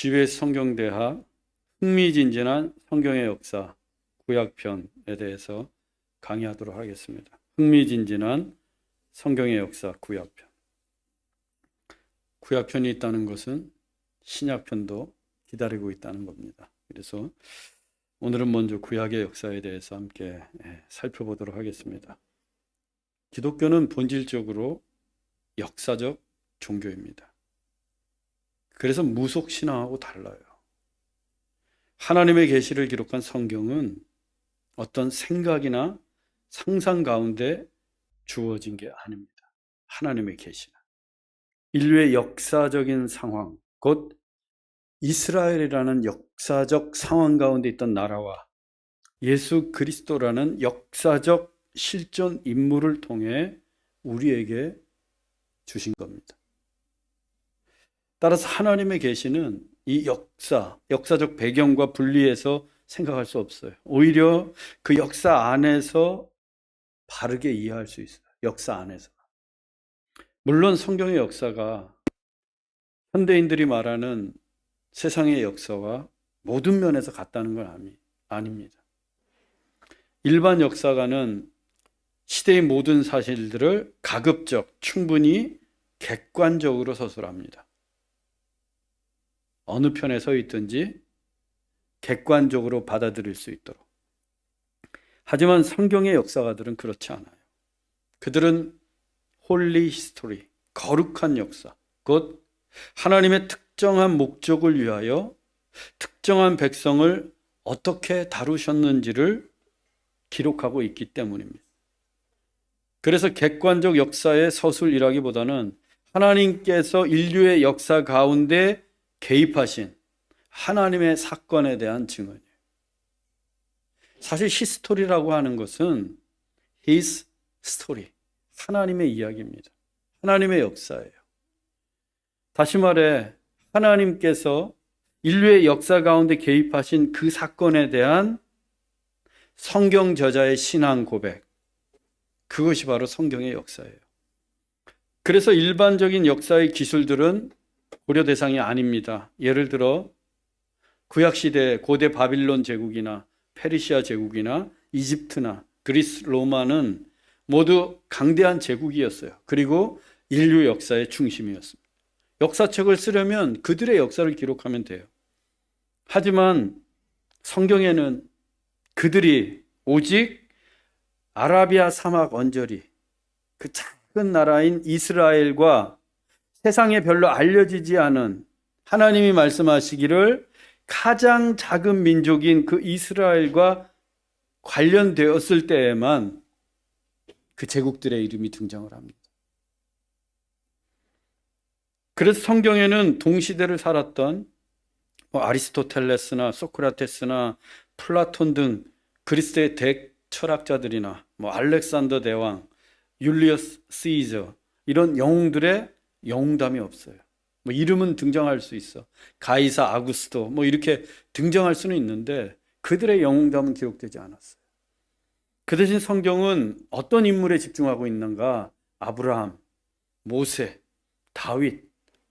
GBS 성경대학 흥미진진한 성경의 역사 구약편에 대해서 강의하도록 하겠습니다. 흥미진진한 성경의 역사 구약편. 구약편이 있다는 것은 신약편도 기다리고 있다는 겁니다. 그래서 오늘은 먼저 구약의 역사에 대해서 함께 살펴보도록 하겠습니다. 기독교는 본질적으로 역사적 종교입니다. 그래서 무속 신앙하고 달라요. 하나님의 계시를 기록한 성경은 어떤 생각이나 상상 가운데 주어진 게 아닙니다. 하나님의 계시는 인류의 역사적인 상황, 곧 이스라엘이라는 역사적 상황 가운데 있던 나라와 예수 그리스도라는 역사적 실존 인물을 통해 우리에게 주신 겁니다. 따라서 하나님의 계시는 이 역사적 배경과 분리해서 생각할 수 없어요. 오히려 그 역사 안에서 바르게 이해할 수 있어요. 역사 안에서. 물론 성경의 역사가 현대인들이 말하는 세상의 역사와 모든 면에서 같다는 건 아닙니다. 일반 역사가는 시대의 모든 사실들을 가급적 충분히 객관적으로 서술합니다. 어느 편에 서 있든지 객관적으로 받아들일 수 있도록. 하지만 성경의 역사가들은 그렇지 않아요. 그들은 홀리 히스토리, 거룩한 역사, 곧 하나님의 특정한 목적을 위하여 특정한 백성을 어떻게 다루셨는지를 기록하고 있기 때문입니다. 그래서 객관적 역사의 서술이라기보다는 하나님께서 인류의 역사 가운데 개입하신 하나님의 사건에 대한 증언이에요. 사실 히스토리라고 하는 것은 His story, 하나님의 이야기입니다. 하나님의 역사예요. 다시 말해 하나님께서 인류의 역사 가운데 개입하신 그 사건에 대한 성경 저자의 신앙 고백, 그것이 바로 성경의 역사예요. 그래서 일반적인 역사의 기술들은 고려 대상이 아닙니다. 예를 들어 구약시대 고대 바빌론 제국이나 페르시아 제국이나 이집트나 그리스 로마는 모두 강대한 제국이었어요. 그리고 인류 역사의 중심이었습니다. 역사책을 쓰려면 그들의 역사를 기록하면 돼요. 하지만 성경에는 그들이 오직 아라비아 사막 언저리, 그 작은 나라인 이스라엘과 세상에 별로 알려지지 않은 하나님이 말씀하시기를 가장 작은 민족인 그 이스라엘과 관련되었을 때에만 그 제국들의 이름이 등장을 합니다. 그래서 성경에는 동시대를 살았던 아리스토텔레스나 소크라테스나 플라톤 등 그리스의 대철학자들이나 알렉산더 대왕, 율리어스 시저 이런 영웅들의 영웅담이 없어요. 이름은 등장할 수 있어. 가이사 아구스토 이렇게 등장할 수는 있는데 그들의 영웅담은 기록되지 않았어요. 그 대신 성경은 어떤 인물에 집중하고 있는가? 아브라함, 모세, 다윗,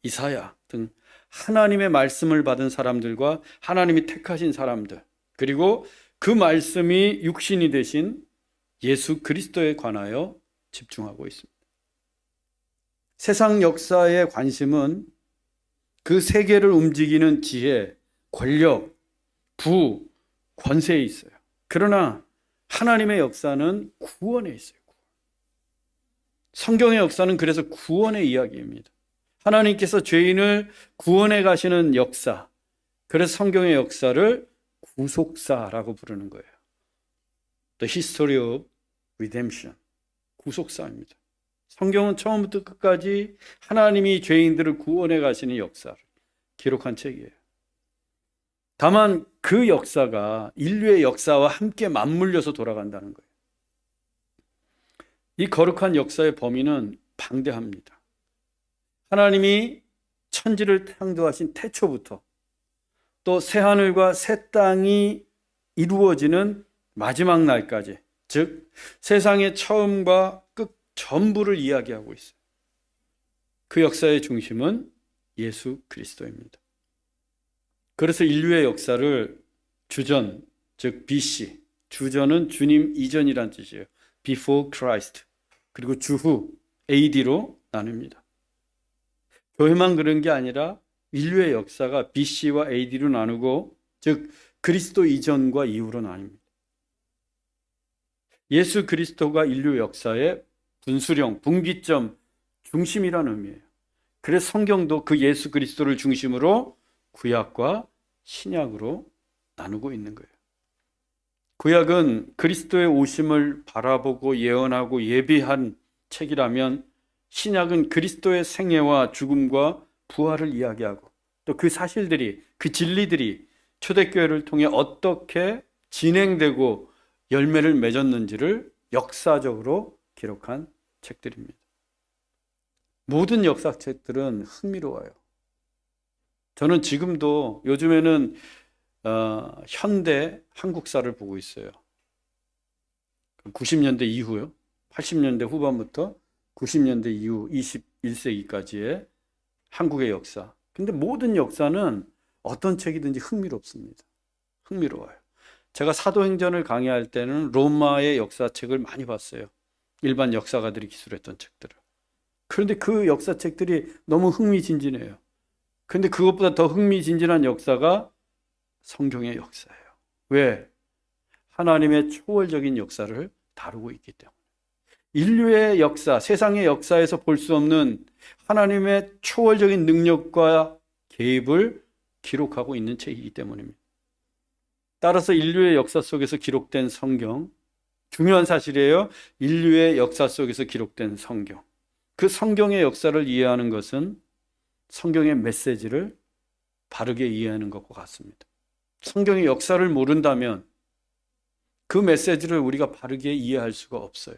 이사야 등 하나님의 말씀을 받은 사람들과 하나님이 택하신 사람들, 그리고 그 말씀이 육신이 되신 예수 그리스도에 관하여 집중하고 있습니다. 세상 역사의 관심은 그 세계를 움직이는 지혜, 권력, 부, 권세에 있어요. 그러나 하나님의 역사는 구원에 있어요. 성경의 역사는 그래서 구원의 이야기입니다. 하나님께서 죄인을 구원해 가시는 역사, 그래서 성경의 역사를 구속사라고 부르는 거예요. The History of Redemption, 구속사입니다. 성경은 처음부터 끝까지 하나님이 죄인들을 구원해 가시는 역사를 기록한 책이에요. 다만 그 역사가 인류의 역사와 함께 맞물려서 돌아간다는 거예요. 이 거룩한 역사의 범위는 방대합니다. 하나님이 천지를 창조하신 태초부터 또 새하늘과 새 땅이 이루어지는 마지막 날까지, 즉 세상의 처음과 끝 전부를 이야기하고 있어요. 그 역사의 중심은 예수 그리스도입니다. 그래서 인류의 역사를 주전, 즉 BC, 주전은 주님 이전이란 뜻이에요. Before Christ. 그리고 주후, AD로 나눕니다. 교회만 그런 게 아니라 인류의 역사가 BC와 AD로 나누고, 즉 그리스도 이전과 이후로 나뉩니다. 예수 그리스도가 인류 역사의 분수령, 분기점, 중심이라는 의미예요. 그래서 성경도 그 예수 그리스도를 중심으로 구약과 신약으로 나누고 있는 거예요. 구약은 그리스도의 오심을 바라보고 예언하고 예비한 책이라면, 신약은 그리스도의 생애와 죽음과 부활을 이야기하고 또 그 사실들이, 그 진리들이 초대교회를 통해 어떻게 진행되고 열매를 맺었는지를 역사적으로 기록한 책들입니다. 모든 역사책들은 흥미로워요. 저는 지금도 요즘에는 현대 한국사를 보고 있어요. 90년대 이후요. 80년대 후반부터 90년대 이후 21세기까지의 한국의 역사. 근데 모든 역사는 어떤 책이든지 흥미롭습니다. 흥미로워요. 제가 사도행전을 강의할 때는 로마의 역사책을 많이 봤어요. 일반 역사가들이 기술했던 책들을. 그런데 그 역사책들이 너무 흥미진진해요. 그런데 그것보다 더 흥미진진한 역사가 성경의 역사예요. 왜? 하나님의 초월적인 역사를 다루고 있기 때문에. 인류의 역사, 세상의 역사에서 볼 수 없는 하나님의 초월적인 능력과 개입을 기록하고 있는 책이기 때문입니다. 따라서 인류의 역사 속에서 기록된 성경, 중요한 사실이에요. 인류의 역사 속에서 기록된 성경. 그 성경의 역사를 이해하는 것은 성경의 메시지를 바르게 이해하는 것과 같습니다. 성경의 역사를 모른다면 그 메시지를 우리가 바르게 이해할 수가 없어요.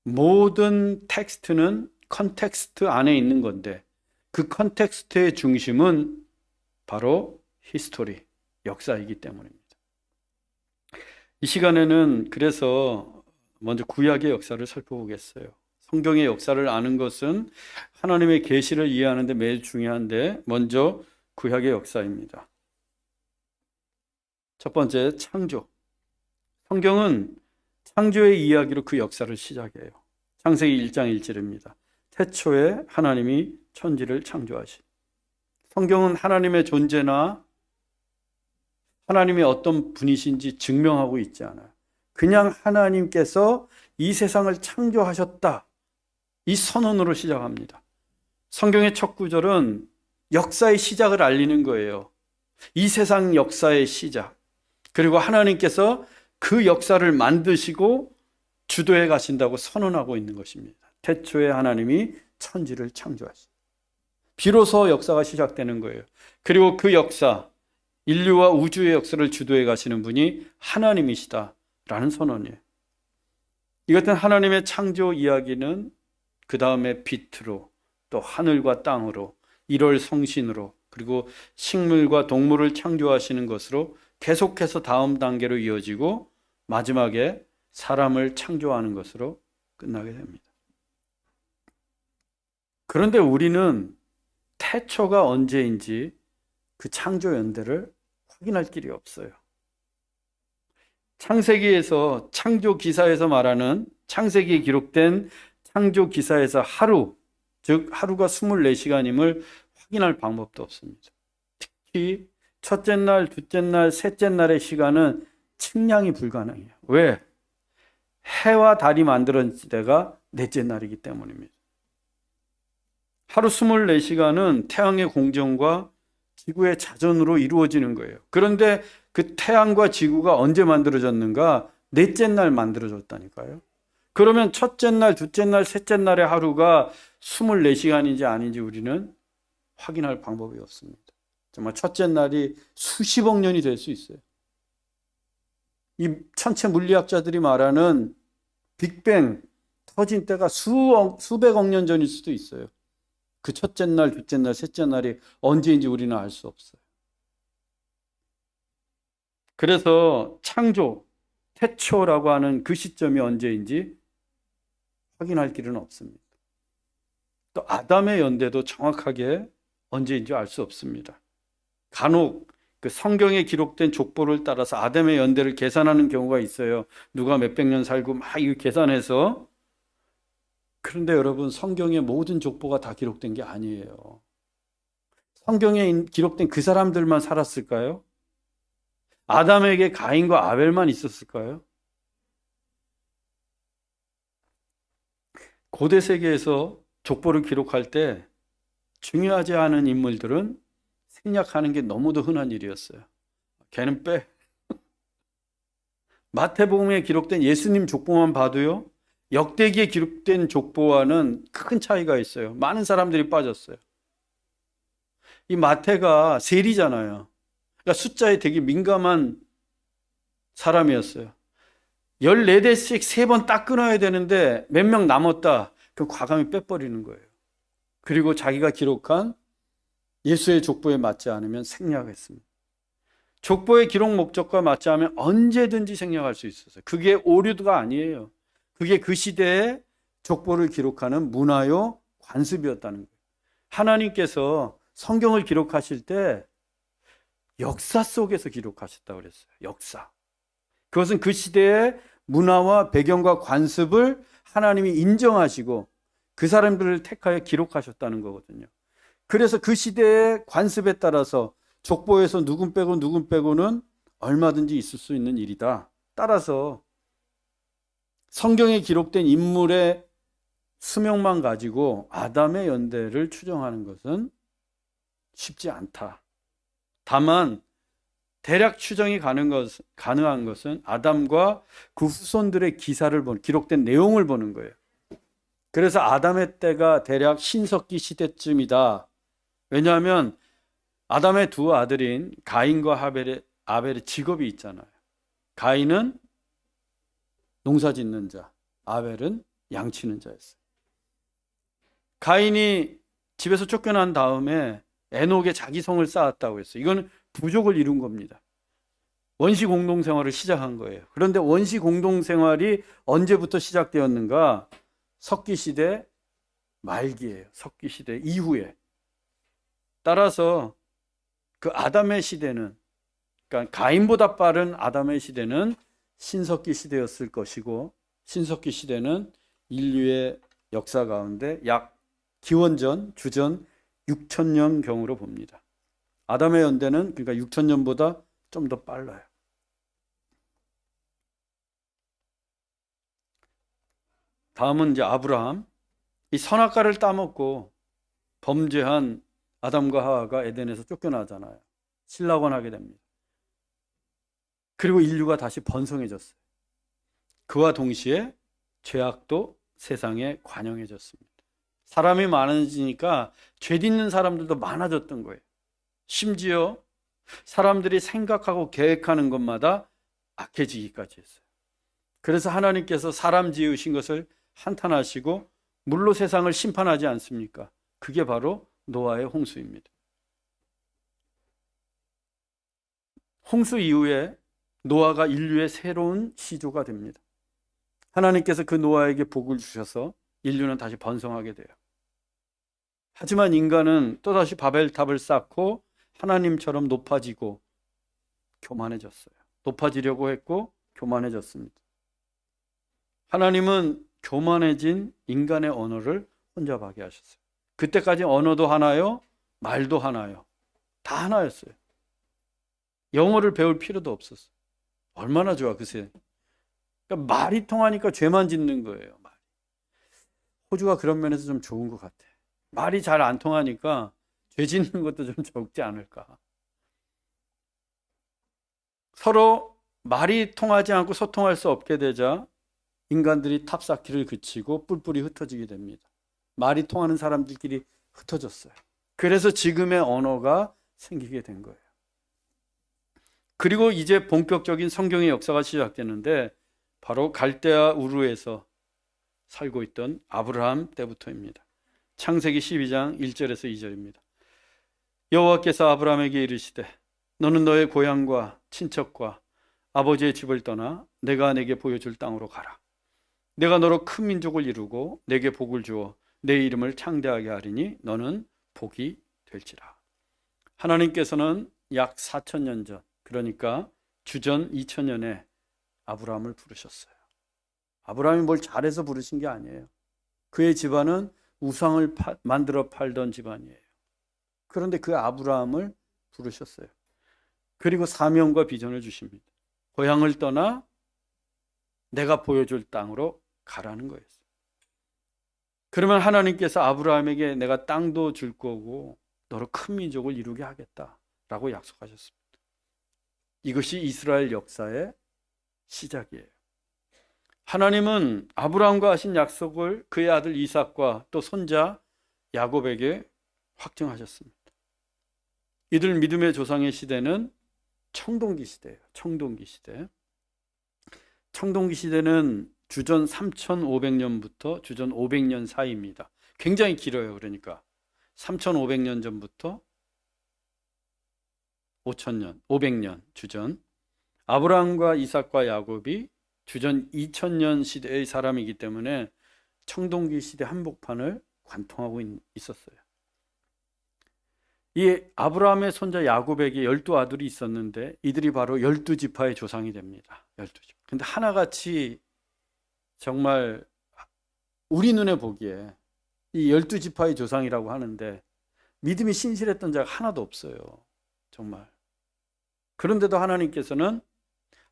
모든 텍스트는 컨텍스트 안에 있는 건데, 그 컨텍스트의 중심은 바로 히스토리, 역사이기 때문입니다. 이 시간에는 그래서 먼저 구약의 역사를 살펴보겠어요. 성경의 역사를 아는 것은 하나님의 계시를 이해하는 데 매우 중요한데, 먼저 구약의 역사입니다. 첫 번째, 창조. 성경은 창조의 이야기로 그 역사를 시작해요. 창세기 1장 1절입니다. 태초에 하나님이 천지를 창조하신. 성경은 하나님의 존재나 하나님이 어떤 분이신지 증명하고 있지 않아요. 그냥 하나님께서 이 세상을 창조하셨다, 이 선언으로 시작합니다. 성경의 첫 구절은 역사의 시작을 알리는 거예요. 이 세상 역사의 시작, 그리고 하나님께서 그 역사를 만드시고 주도해 가신다고 선언하고 있는 것입니다. 태초에 하나님이 천지를 창조하신. 비로소 역사가 시작되는 거예요. 그리고 그 역사, 인류와 우주의 역사를 주도해 가시는 분이 하나님이시다라는 선언이에요. 이 같은 하나님의 창조 이야기는 그 다음에 빛으로, 또 하늘과 땅으로, 일월 성신으로, 그리고 식물과 동물을 창조하시는 것으로 계속해서 다음 단계로 이어지고 마지막에 사람을 창조하는 것으로 끝나게 됩니다. 그런데 우리는 태초가 언제인지 그 창조 연대를 확인할 길이 없어요. 창세기에서, 창조 기사에서 말하는, 창세기에 기록된 창조 기사에서 하루, 즉 하루가 24시간임을 확인할 방법도 없습니다. 특히 첫째 날, 둘째 날, 셋째 날의 시간은 측량이 불가능해요. 왜? 해와 달이 만들어진 때가 넷째 날이기 때문입니다. 하루 24시간은 태양의 공정과 지구의 자전으로 이루어지는 거예요. 그런데 그 태양과 지구가 언제 만들어졌는가? 넷째 날 만들어졌다니까요. 그러면 첫째 날, 둘째 날, 셋째 날의 하루가 24시간인지 아닌지 우리는 확인할 방법이 없습니다. 정말 첫째 날이 수십억 년이 될 수 있어요. 이 천체 물리학자들이 말하는 빅뱅 터진 때가 수백억 년 전일 수도 있어요. 그 첫째 날, 둘째 날, 셋째 날이 언제인지 우리는 알 수 없어요. 그래서 창조, 태초라고 하는 그 시점이 언제인지 확인할 길은 없습니다. 또 아담의 연대도 정확하게 언제인지 알 수 없습니다. 간혹 그 성경에 기록된 족보를 따라서 아담의 연대를 계산하는 경우가 있어요. 누가 몇백 년 살고 막 이거 계산해서. 그런데 여러분, 성경의 모든 족보가 다 기록된 게 아니에요. 성경에 기록된 그 사람들만 살았을까요? 아담에게 가인과 아벨만 있었을까요? 고대 세계에서 족보를 기록할 때 중요하지 않은 인물들은 생략하는 게 너무도 흔한 일이었어요. 걔는 빼. 마태복음에 기록된 예수님 족보만 봐도요, 역대기에 기록된 족보와는 큰 차이가 있어요. 많은 사람들이 빠졌어요. 이 마태가 세리잖아요. 그러니까 숫자에 되게 민감한 사람이었어요. 14대씩 3번 딱 끊어야 되는데 몇 명 남았다. 그럼 과감히 빼버리는 거예요. 그리고 자기가 기록한 예수의 족보에 맞지 않으면 생략했습니다. 족보의 기록 목적과 맞지 않으면 언제든지 생략할 수 있었어요. 그게 오류가 아니에요. 그게 그 시대의 족보를 기록하는 문화요 관습이었다는 거예요. 하나님께서 성경을 기록하실 때 역사 속에서 기록하셨다고 그랬어요. 역사. 그것은 그 시대의 문화와 배경과 관습을 하나님이 인정하시고 그 사람들을 택하여 기록하셨다는 거거든요. 그래서 그 시대의 관습에 따라서 족보에서 누군 빼고 누군 빼고는 얼마든지 있을 수 있는 일이다. 따라서 성경에 기록된 인물의 수명만 가지고 아담의 연대를 추정하는 것은 쉽지 않다. 다만 대략 추정이 가능한 것은 아담과 그 후손들의 기사를 기록된 내용을 보는 거예요. 그래서 아담의 때가 대략 신석기 시대쯤이다. 왜냐하면 아담의 두 아들인 가인과 아벨의 직업이 있잖아요. 가인은 농사 짓는 자, 아벨은 양치는 자였어요. 가인이 집에서 쫓겨난 다음에 에녹에 자기 성을 쌓았다고 했어요. 이건 부족을 이룬 겁니다. 원시 공동생활을 시작한 거예요. 그런데 원시 공동생활이 언제부터 시작되었는가? 석기시대 말기예요. 석기시대 이후에. 따라서 그 아담의 시대는, 그러니까 가인보다 빠른 아담의 시대는 신석기 시대였을 것이고, 신석기 시대는 인류의 역사 가운데 약 기원전 주전 6,000년경으로 봅니다. 아담의 연대는 그러니까 6,000년보다 좀 더 빨라요. 다음은 이제 아브라함. 이 선악과를 따먹고 범죄한 아담과 하와가 에덴에서 쫓겨나잖아요. 신락원하게 됩니다. 그리고 인류가 다시 번성해졌어요. 그와 동시에 죄악도 세상에 관영해졌습니다. 사람이 많아지니까 죄 짓는 사람들도 많아졌던 거예요. 심지어 사람들이 생각하고 계획하는 것마다 악해지기까지 했어요. 그래서 하나님께서 사람 지으신 것을 한탄하시고 물로 세상을 심판하지 않습니까? 그게 바로 노아의 홍수입니다. 홍수 이후에 노아가 인류의 새로운 시조가 됩니다. 하나님께서 그 노아에게 복을 주셔서 인류는 다시 번성하게 돼요. 하지만 인간은 또다시 바벨탑을 쌓고 하나님처럼 높아지고 교만해졌어요. 높아지려고 했고 교만해졌습니다. 하나님은 교만해진 인간의 언어를 혼잡하게 하셨어요. 그때까지 언어도 하나요, 말도 하나요. 다 하나였어요. 영어를 배울 필요도 없었어요. 얼마나 좋아, 그새. 그러니까 말이 통하니까 죄만 짓는 거예요. 호주가 그런 면에서 좀 좋은 것 같아. 말이 잘 안 통하니까 죄 짓는 것도 좀 적지 않을까. 서로 말이 통하지 않고 소통할 수 없게 되자 인간들이 탑쌓기를 그치고 뿔뿔이 흩어지게 됩니다. 말이 통하는 사람들끼리 흩어졌어요. 그래서 지금의 언어가 생기게 된 거예요. 그리고 이제 본격적인 성경의 역사가 시작되는데 바로 갈대아 우르에서 살고 있던 아브라함 때부터입니다. 창세기 12장 1절에서 2절입니다. 여호와께서 아브라함에게 이르시되 너는 너의 고향과 친척과 아버지의 집을 떠나 내가 내게 보여줄 땅으로 가라. 내가 너로 큰 민족을 이루고 내게 복을 주어 내 이름을 창대하게 하리니 너는 복이 될지라. 하나님께서는 약 4,000년 전, 그러니까 주전 2,000년에 아브라함을 부르셨어요. 아브라함이 뭘 잘해서 부르신 게 아니에요. 그의 집안은 우상을 만들어 팔던 집안이에요. 그런데 그 아브라함을 부르셨어요. 그리고 사명과 비전을 주십니다. 고향을 떠나 내가 보여줄 땅으로 가라는 거였어요. 그러면 하나님께서 아브라함에게 내가 땅도 줄 거고 너로 큰 민족을 이루게 하겠다라고 약속하셨습니다. 이것이 이스라엘 역사의 시작이에요. 하나님은 아브라함과 하신 약속을 그의 아들 이삭과 또 손자 야곱에게 확증하셨습니다. 이들 믿음의 조상의 시대는 청동기 시대예요. 청동기 시대. 청동기 시대는 주전 3,500년부터 주전 500년 사이입니다. 굉장히 길어요. 그러니까 3,500년 전부터 5,000년, 500년 주전. 아브라함과 이삭과 야곱이 주전 2000년 시대의 사람이기 때문에 청동기 시대 한복판을 관통하고 있었어요. 이 아브라함의 손자 야곱에게 12아들이 있었는데 이들이 바로 12지파의 조상이 됩니다. 12지파. 근데 하나같이 정말 우리 눈에 보기에 이 12지파의 조상이라고 하는데 믿음이 신실했던 자가 하나도 없어요. 정말. 그런데도 하나님께서는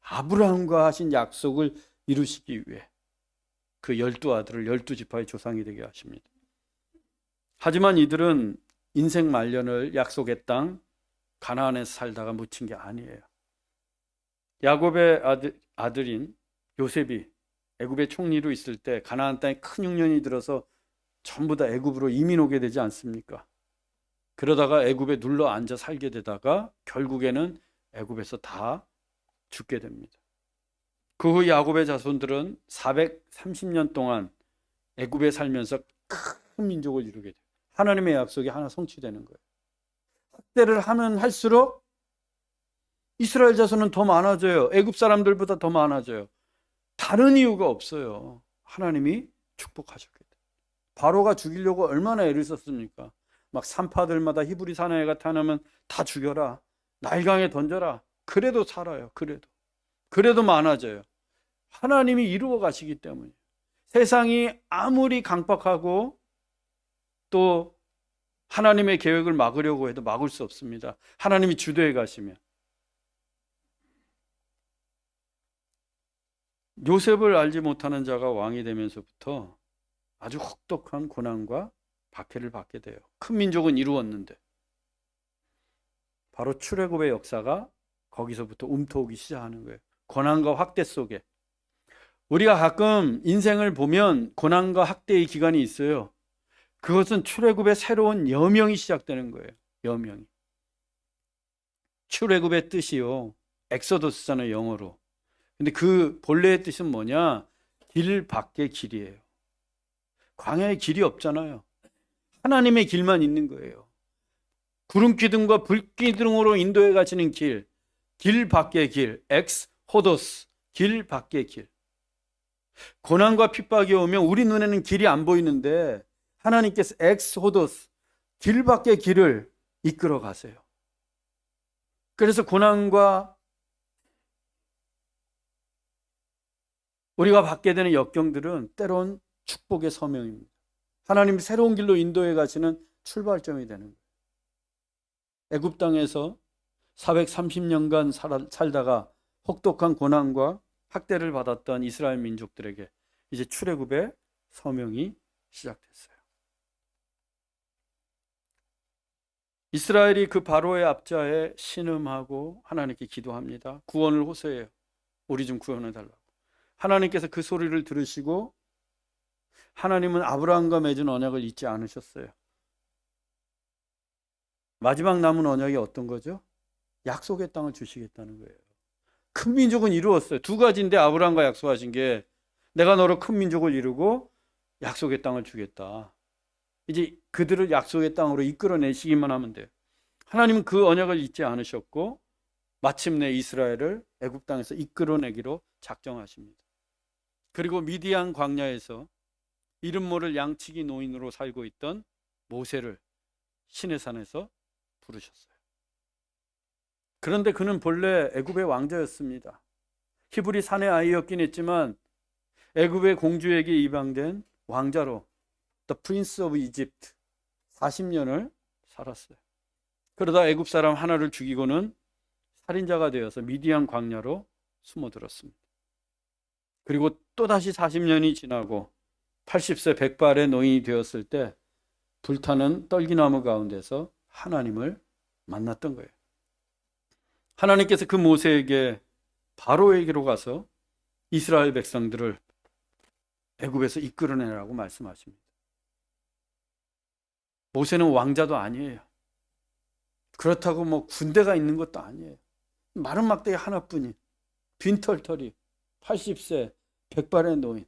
아브라함과 하신 약속을 이루시기 위해 그 12아들을 12지파의 조상이 되게 하십니다. 하지만 이들은 인생 말년을 약속의 땅 가나안에서 살다가 묻힌 게 아니에요. 야곱의 아들인 요셉이 애굽의 총리로 있을 때 가나안 땅에 큰 흉년이 들어서 전부 다 애굽으로 이민 오게 되지 않습니까? 그러다가 애굽에 눌러 앉아 살게 되다가 결국에는 애굽에서 다 죽게 됩니다. 그 후 야곱의 자손들은 430년 동안 애굽에 살면서 큰 민족을 이루게 돼요. 하나님의 약속이 하나 성취되는 거예요. 학대를 하면 할수록 이스라엘 자손은 더 많아져요. 애굽 사람들보다 더 많아져요. 다른 이유가 없어요. 하나님이 축복하셨기 때문에. 바로가 죽이려고 얼마나 애를 썼습니까? 막 산파들마다 히브리 사나이가 타나면 다 죽여라. 나일강에 던져라. 그래도 살아요. 그래도 많아져요. 하나님이 이루어 가시기 때문에. 세상이 아무리 강박하고 또 하나님의 계획을 막으려고 해도 막을 수 없습니다. 하나님이 주도해 가시면. 요셉을 알지 못하는 자가 왕이 되면서부터 아주 혹독한 고난과 박해를 받게 돼요. 큰 민족은 이루었는데 바로 출애굽의 역사가 거기서부터 움터오기 시작하는 거예요. 고난과 학대 속에. 우리가 가끔 인생을 보면 고난과 학대의 기간이 있어요. 그것은 출애굽의 새로운 여명이 시작되는 거예요. 여명이. 출애굽의 뜻이요. 엑소더스잖아요, 영어로. 근데 그 본래의 뜻은 뭐냐? 길 밖의 길이에요. 광야에 길이 없잖아요. 하나님의 길만 있는 거예요. 구름 기둥과 불 기둥으로 인도해 가시는 길, 길 밖의 길, 엑스호도스, 길 밖의 길. 고난과 핍박이 오면 우리 눈에는 길이 안 보이는데 하나님께서 엑스호도스, 길 밖의 길을 이끌어 가세요. 그래서 고난과 우리가 받게 되는 역경들은 때론 축복의 서명입니다. 하나님이 새로운 길로 인도해 가시는 출발점이 되는 거예요. 애굽 땅에서 430년간 살다가 혹독한 고난과 학대를 받았던 이스라엘 민족들에게 이제 출애굽의 서명이 시작됐어요. 이스라엘이 그 바로의 앞자에 신음하고 하나님께 기도합니다. 구원을 호소해요. 우리 좀 구원해 달라고. 하나님께서 그 소리를 들으시고 하나님은 아브라함과 맺은 언약을 잊지 않으셨어요. 마지막 남은 언약이 어떤 거죠? 약속의 땅을 주시겠다는 거예요. 큰 민족은 이루었어요. 두 가지인데 아브라함과 약속하신 게 내가 너로 큰 민족을 이루고 약속의 땅을 주겠다. 이제 그들을 약속의 땅으로 이끌어내시기만 하면 돼요. 하나님은 그 언약을 잊지 않으셨고 마침내 이스라엘을 애굽 땅에서 이끌어내기로 작정하십니다. 그리고 미디안 광야에서 이름 모를 양치기 노인으로 살고 있던 모세를 시내산에서 부르셨어요. 그런데 그는 본래 애굽의 왕자였습니다. 히브리 산의 아이였긴 했지만 애굽의 공주에게 입양된 왕자로 The Prince of Egypt 40년을 살았어요. 그러다 애굽 사람 하나를 죽이고는 살인자가 되어서 미디안 광야로 숨어들었습니다. 그리고 또다시 40년이 지나고 80세 백발의 노인이 되었을 때 불타는 떨기나무 가운데서 하나님을 만났던 거예요. 하나님께서 그 모세에게 바로에게로 가서 이스라엘 백성들을 애굽에서 이끌어내라고 말씀하십니다. 모세는 왕자도 아니에요. 그렇다고 뭐 군대가 있는 것도 아니에요. 마른 막대기 하나뿐인 빈털터리 80세 백발의 노인.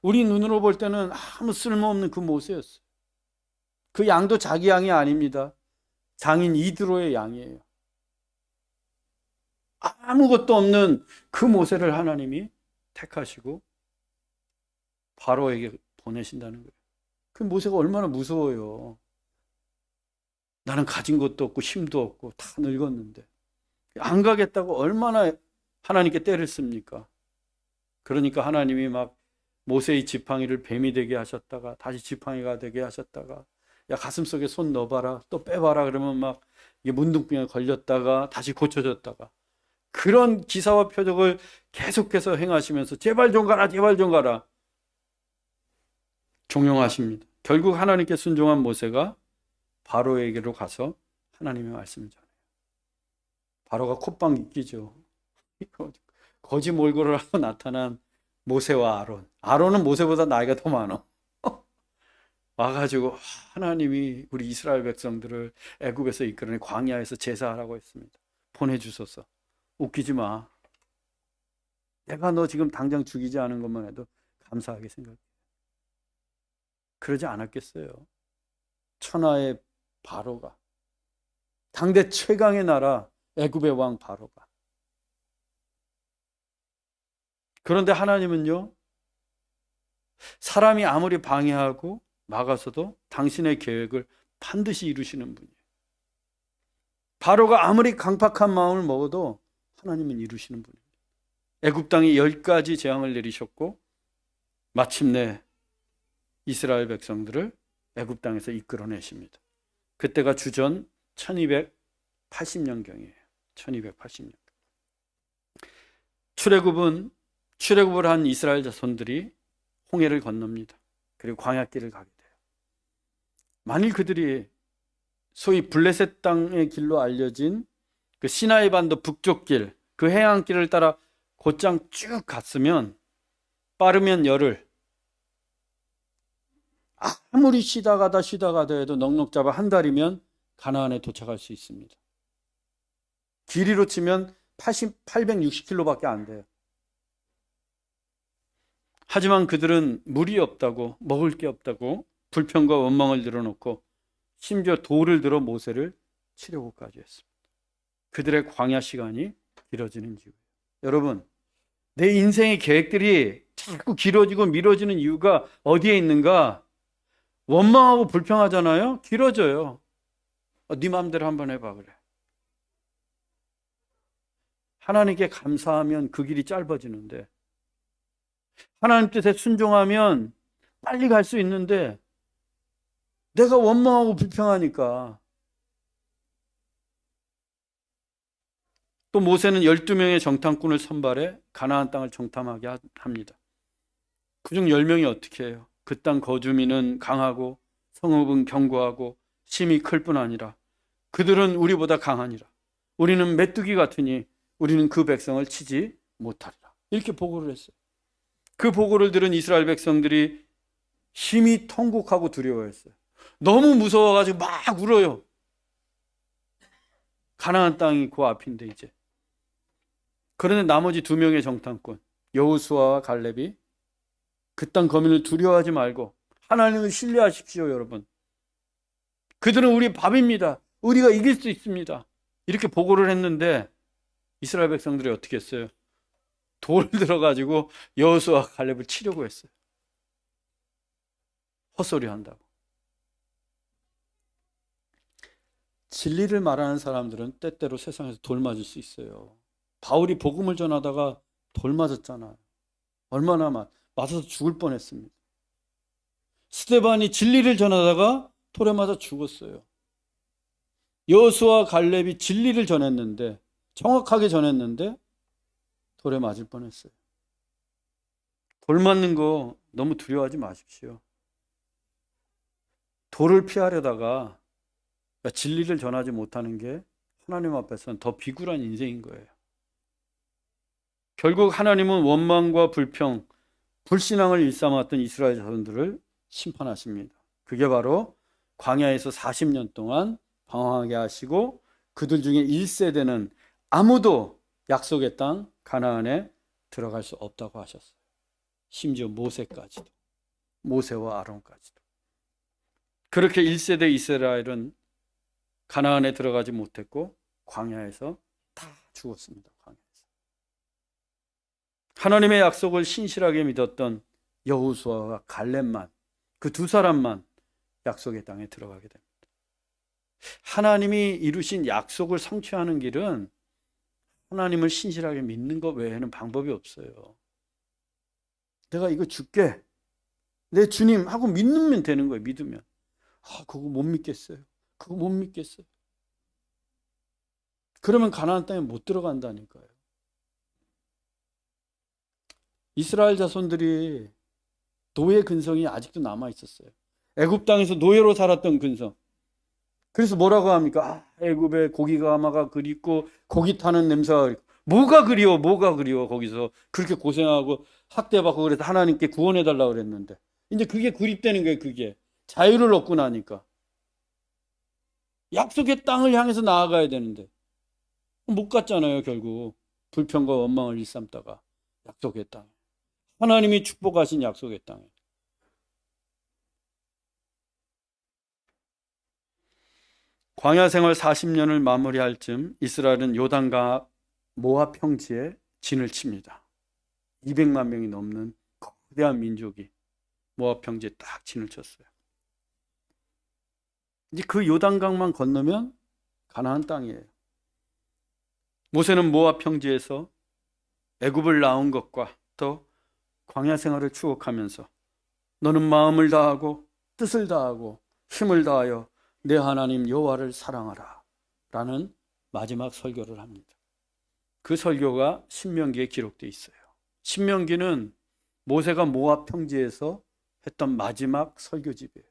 우리 눈으로 볼 때는 아무 쓸모없는 그 모세였어요. 그 양도 자기 양이 아닙니다. 장인 이드로의 양이에요. 아무것도 없는 그 모세를 하나님이 택하시고 바로에게 보내신다는 거예요. 그 모세가 얼마나 무서워요. 나는 가진 것도 없고 힘도 없고 다 늙었는데 안 가겠다고 얼마나 하나님께 때를 씁니까? 그러니까 하나님이 막 모세의 지팡이를 뱀이 되게 하셨다가 다시 지팡이가 되게 하셨다가 야 가슴속에 손 넣어봐라 또 빼봐라 그러면 막 이게 문둥병에 걸렸다가 다시 고쳐졌다가 그런 기사와 표적을 계속해서 행하시면서 제발 좀 가라 제발 좀 가라 종용하십니다. 결국 하나님께 순종한 모세가 바로에게로 가서 하나님의 말씀을 전해요. 바로가 콧방귀 끼죠. 거지 몰골을 하고 나타난 모세와 아론은 모세보다 나이가 더 많아. 와가지고 하나님이 우리 이스라엘 백성들을 애굽에서 이끌어내 광야에서 제사하라고 했습니다. 보내주소서. 웃기지 마. 내가 너 지금 당장 죽이지 않은 것만 해도 감사하게 생각해. 그러지 않았겠어요. 천하의 바로가 당대 최강의 나라 애굽의 왕 바로가. 그런데 하나님은요, 사람이 아무리 방해하고 막아서도 당신의 계획을 반드시 이루시는 분이에요. 바로가 아무리 강팍한 마음을 먹어도 하나님은 이루시는 분입니다. 애굽 땅에 10가지 재앙을 내리셨고 마침내 이스라엘 백성들을 애굽 땅에서 이끌어내십니다. 그때가 주전 1280년경이에요. 1280년. 출애굽을 한 이스라엘 자손들이 홍해를 건넙니다. 그리고 광야길을 가게 돼요. 만일 그들이 소위 블레셋 땅의 길로 알려진 그 시나이 반도 북쪽 길, 그 해안길을 따라 곧장 쭉 갔으면 빠르면 열흘, 아무리 쉬다 가다 해도 넉넉 잡아 한 달이면 가나안에 도착할 수 있습니다. 길이로 치면 860km밖에 안 돼요. 하지만 그들은 물이 없다고, 먹을 게 없다고 불평과 원망을 늘어놓고 심지어 돌을 들어 모세를 치려고까지 했습니다. 그들의 광야 시간이 길어지는 이유예요. 여러분, 내 인생의 계획들이 자꾸 길어지고 미뤄지는 이유가 어디에 있는가? 원망하고 불평하잖아요. 길어져요. 네 마음대로 한번 해봐 그래. 하나님께 감사하면 그 길이 짧아지는데, 하나님 뜻에 순종하면 빨리 갈 수 있는데 내가 원망하고 불평하니까. 또 모세는 12명의 정탐꾼을 선발해 가나안 땅을 정탐하게 합니다. 그중 10명이 어떻게 해요? 그 땅 거주민은 강하고 성읍은 견고하고 심이 클 뿐 아니라 그들은 우리보다 강하니라. 우리는 메뚜기 같으니 우리는 그 백성을 치지 못하리라. 이렇게 보고를 했어요. 그 보고를 들은 이스라엘 백성들이 심히 통곡하고 두려워했어요. 너무 무서워가지고 막 울어요. 가나안 땅이 그 앞인데 이제. 그런데 나머지 2명의 정탐꾼 여호수아와 갈렙이 그 땅 거민을 두려워하지 말고 하나님을 신뢰하십시오. 여러분, 그들은 우리 밥입니다. 우리가 이길 수 있습니다. 이렇게 보고를 했는데 이스라엘 백성들이 어떻게 했어요? 돌을 들어가지고 여호수아와 갈렙을 치려고 했어요. 헛소리 한다고. 진리를 말하는 사람들은 때때로 세상에서 돌 맞을 수 있어요. 바울이 복음을 전하다가 돌 맞았잖아요. 얼마나 맞아서 죽을 뻔했습니다. 스데반이 진리를 전하다가 돌에 맞아 죽었어요. 여호수아 갈렙이 진리를 전했는데, 정확하게 전했는데 돌에 맞을 뻔했어요. 돌 맞는 거 너무 두려워하지 마십시오. 돌을 피하려다가 진리를 전하지 못하는 게 하나님 앞에서는 더 비굴한 인생인 거예요. 결국 하나님은 원망과 불평, 불신앙을 일삼았던 이스라엘 자손들을 심판하십니다. 그게 바로 광야에서 40년 동안 방황하게 하시고 그들 중에 1세대는 아무도 약속의 땅 가나안에 들어갈 수 없다고 하셨어요. 심지어 모세까지도, 모세와 아론까지도. 그렇게 1세대 이스라엘은 가나안에 들어가지 못했고 광야에서 다 죽었습니다. 광야에서. 하나님의 약속을 신실하게 믿었던 여호수아와 갈렙만, 그 두 사람만 약속의 땅에 들어가게 됩니다. 하나님이 이루신 약속을 성취하는 길은 하나님을 신실하게 믿는 것 외에는 방법이 없어요. 내가 이거 줄게, 내 주님 하고 믿으면 되는 거예요. 믿으면. 그거 못 믿겠어요. 그거 못 믿겠어요. 그러면 가나안 땅에 못 들어간다니까요. 이스라엘 자손들이 노예 근성이 아직도 남아 있었어요. 애굽 땅에서 노예로 살았던 근성. 그래서 뭐라고 합니까? 애굽의 고기가 아마가 그립고 고기 타는 냄새가 그립고. 뭐가 그리워 거기서 그렇게 고생하고 학대받고 그래서 하나님께 구원해달라고 그랬는데 이제 그게 구립되는 거예요. 그게 자유를 얻고 나니까 약속의 땅을 향해서 나아가야 되는데 못 갔잖아요. 결국 불평과 원망을 일삼다가 약속의 땅, 하나님이 축복하신 약속의 땅에. 광야 생활 40년을 마무리할 즈음 이스라엘은 요단강 모압 평지에 진을 칩니다. 200만 명이 넘는 거대한 민족이 모압 평지에 딱 진을 쳤어요. 이제 그 요단강만 건너면 가나안 땅이에요. 모세는 모압 평지에서 애굽을 나온 것과 또 광야 생활을 추억하면서 너는 마음을 다하고 뜻을 다하고 힘을 다하여 내 하나님 여호와를 사랑하라 라는 마지막 설교를 합니다. 그 설교가 신명기에 기록되어 있어요. 신명기는 모세가 모압 평지에서 했던 마지막 설교집이에요.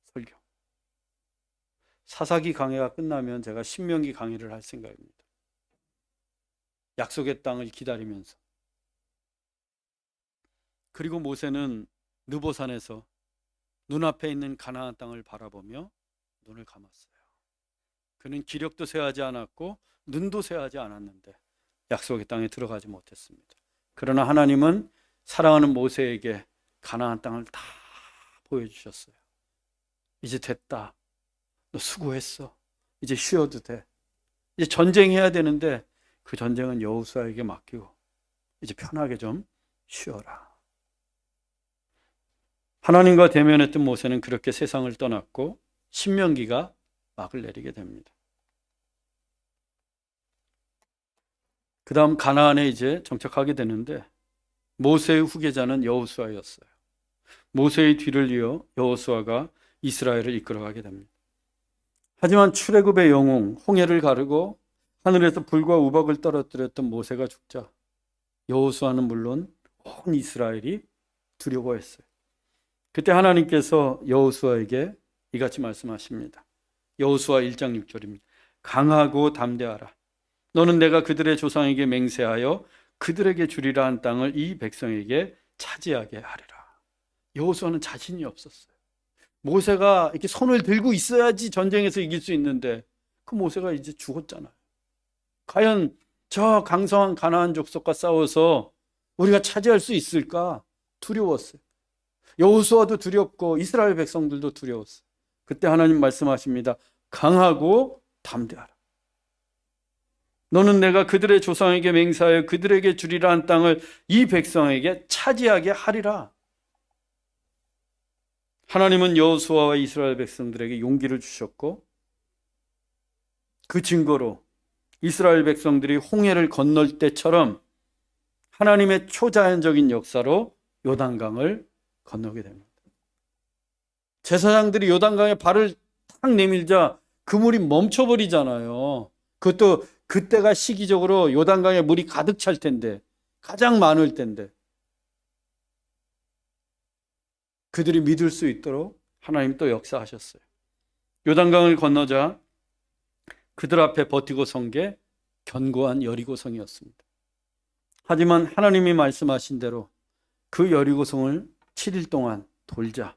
설교. 사사기 강해가 끝나면 제가 신명기 강의를 할 생각입니다. 약속의 땅을 기다리면서. 그리고 모세는 느보산에서 눈앞에 있는 가나안 땅을 바라보며 눈을 감았어요. 그는 기력도 쇠하지 않았고 눈도 쇠하지 않았는데 약속의 땅에 들어가지 못했습니다. 그러나 하나님은 사랑하는 모세에게 가나안 땅을 다 보여주셨어요. 이제 됐다. 너 수고했어. 이제 쉬어도 돼. 이제 전쟁해야 되는데 그 전쟁은 여호수아에게 맡기고 이제 편하게 좀 쉬어라. 하나님과 대면했던 모세는 그렇게 세상을 떠났고 신명기가 막을 내리게 됩니다. 그 다음 가나안에 이제 정착하게 되는데 모세의 후계자는 여호수아였어요. 모세의 뒤를 이어 여호수아가 이스라엘을 이끌어가게 됩니다. 하지만 출애굽의 영웅 홍해를 가르고 하늘에서 불과 우박을 떨어뜨렸던 모세가 죽자 여호수아는 물론 온 이스라엘이 두려워했어요. 그때 하나님께서 여호수아에게 이같이 말씀하십니다. 여호수아 1장 6절입니다. 강하고 담대하라. 너는 내가 그들의 조상에게 맹세하여 그들에게 주리라 한 땅을 이 백성에게 차지하게 하리라. 여호수아는 자신이 없었어요. 모세가 이렇게 손을 들고 있어야지 전쟁에서 이길 수 있는데 그 모세가 이제 죽었잖아요. 과연 저 강성한 가나안 족속과 싸워서 우리가 차지할 수 있을까? 두려웠어요. 여호수아도 두렵고 이스라엘 백성들도 두려웠어요. 그때 하나님 말씀하십니다. 강하고 담대하라. 너는 내가 그들의 조상에게 맹세하여 그들에게 주리라 한 땅을 이 백성에게 차지하게 하리라. 하나님은 여호수아와 이스라엘 백성들에게 용기를 주셨고 그 증거로 이스라엘 백성들이 홍해를 건널 때처럼 하나님의 초자연적인 역사로 요단강을 건너게 됩니다. 제사장들이 요단강에 발을 탁 내밀자 그 물이 멈춰버리잖아요. 그것도 그때가 시기적으로 요단강에 물이 가득 찰 텐데, 가장 많을 텐데, 그들이 믿을 수 있도록 하나님 또 역사하셨어요. 요단강을 건너자 그들 앞에 버티고 선 게 견고한 여리고성이었습니다. 하지만 하나님이 말씀하신 대로 그 여리고성을 7일 동안 돌자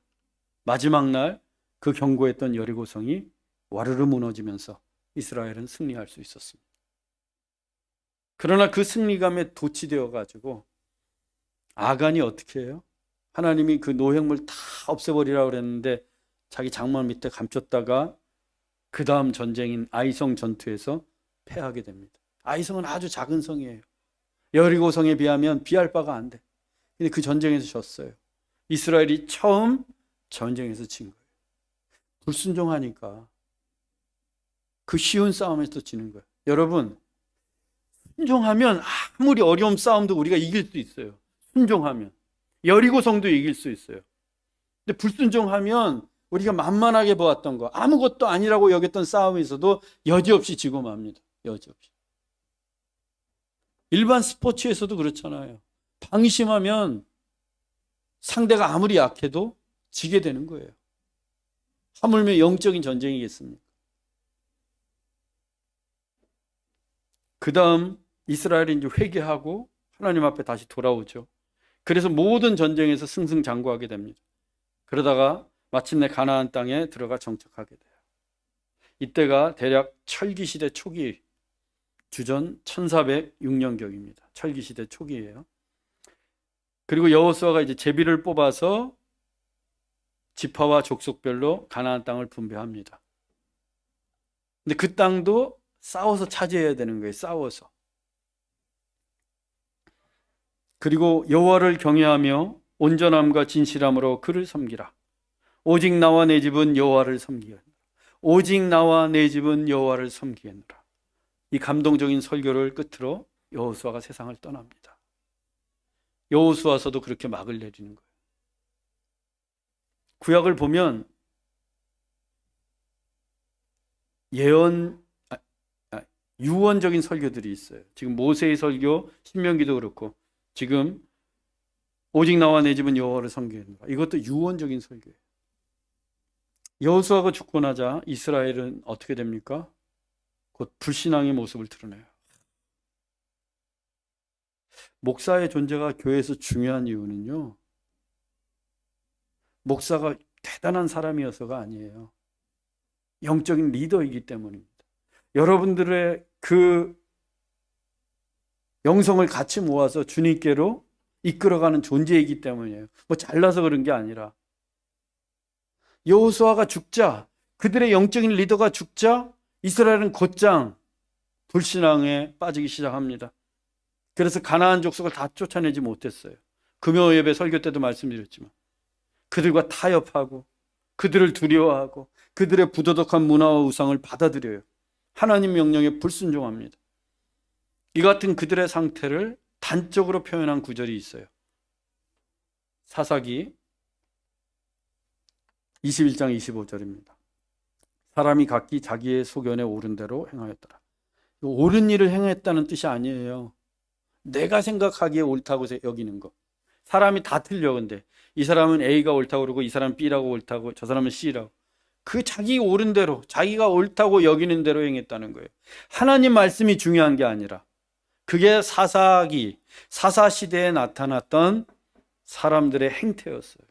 마지막 날 그 견고했던 여리고성이 와르르 무너지면서 이스라엘은 승리할 수 있었습니다. 그러나 그 승리감에 도취되어 가지고 아간이 어떻게 해요? 하나님이 그 노획물 다 없애버리라고 그랬는데 자기 장막 밑에 감췄다가 그 다음 전쟁인 아이성 전투에서 패하게 됩니다. 아이성은 아주 작은 성이에요. 여리고성에 비하면 비할 바가 안 돼. 근데 그 전쟁에서 졌어요. 이스라엘이 처음 전쟁에서 진 거예요. 불순종하니까 그 쉬운 싸움에서 지는 거예요. 여러분, 순종하면 아무리 어려운 싸움도 우리가 이길 수 있어요. 순종하면 여리고성도 이길 수 있어요. 근데 불순종하면 우리가 만만하게 보았던 거, 아무것도 아니라고 여겼던 싸움에서도 여지없이 지고 맙니다. 여지없이. 일반 스포츠에서도 그렇잖아요. 방심하면 상대가 아무리 약해도 지게 되는 거예요. 하물며 영적인 전쟁이겠습니까? 그 다음 이스라엘이 이제 회개하고 하나님 앞에 다시 돌아오죠. 그래서 모든 전쟁에서 승승장구하게 됩니다. 그러다가 마침내 가나안 땅에 들어가 정착하게 돼요. 이때가 대략 철기시대 초기, 주전 1406년경입니다. 철기시대 초기예요. 그리고 여호수아가 이제 제비를 뽑아서 지파와 족속별로 가나안 땅을 분배합니다. 근데 그 땅도 싸워서 차지해야 되는 거예요. 싸워서. 그리고 여호와를 경외하며 온전함과 진실함으로 그를 섬기라. 오직 나와 내 집은 여호와를 섬기겠노라. 오직 나와 내 집은 여호와를 섬기겠노라. 이 감동적인 설교를 끝으로 여호수아가 세상을 떠납니다. 여호수아서도 그렇게 막을 내리는 거예요. 구약을 보면 유언적인 설교들이 있어요. 지금 모세의 설교, 신명기도 그렇고 지금 오직 나와 내 집은 여호와를 섬기겠노라. 이것도 유언적인 설교예요. 여호수아가 죽고 나자 이스라엘은 어떻게 됩니까? 곧 불신앙의 모습을 드러내요. 목사의 존재가 교회에서 중요한 이유는요, 목사가 대단한 사람이어서가 아니에요. 영적인 리더이기 때문입니다. 여러분들의 그 영성을 같이 모아서 주님께로 이끌어가는 존재이기 때문이에요. 뭐 잘나서 그런 게 아니라. 여호수아가 죽자, 그들의 영적인 리더가 죽자 이스라엘은 곧장 불신앙에 빠지기 시작합니다. 그래서 가나안 족속을 다 쫓아내지 못했어요. 금요 예배 설교 때도 말씀드렸지만 그들과 타협하고 그들을 두려워하고 그들의 부도덕한 문화와 우상을 받아들여요. 하나님 명령에 불순종합니다. 이 같은 그들의 상태를 단적으로 표현한 구절이 있어요. 사사기 21장 25절입니다. 사람이 각기 자기의 소견에 옳은 대로 행하였더라. 옳은 일을 행했다는 뜻이 아니에요. 내가 생각하기에 옳다고 여기는 거. 사람이 다 틀려. 근데 이 사람은 A가 옳다고 그러고 이 사람은 B라고 옳다고 저 사람은 C라고. 그 자기 옳은 대로, 자기가 옳다고 여기는 대로 행했다는 거예요. 하나님 말씀이 중요한 게 아니라 그게 사사기, 사사시대에 나타났던 사람들의 행태였어요.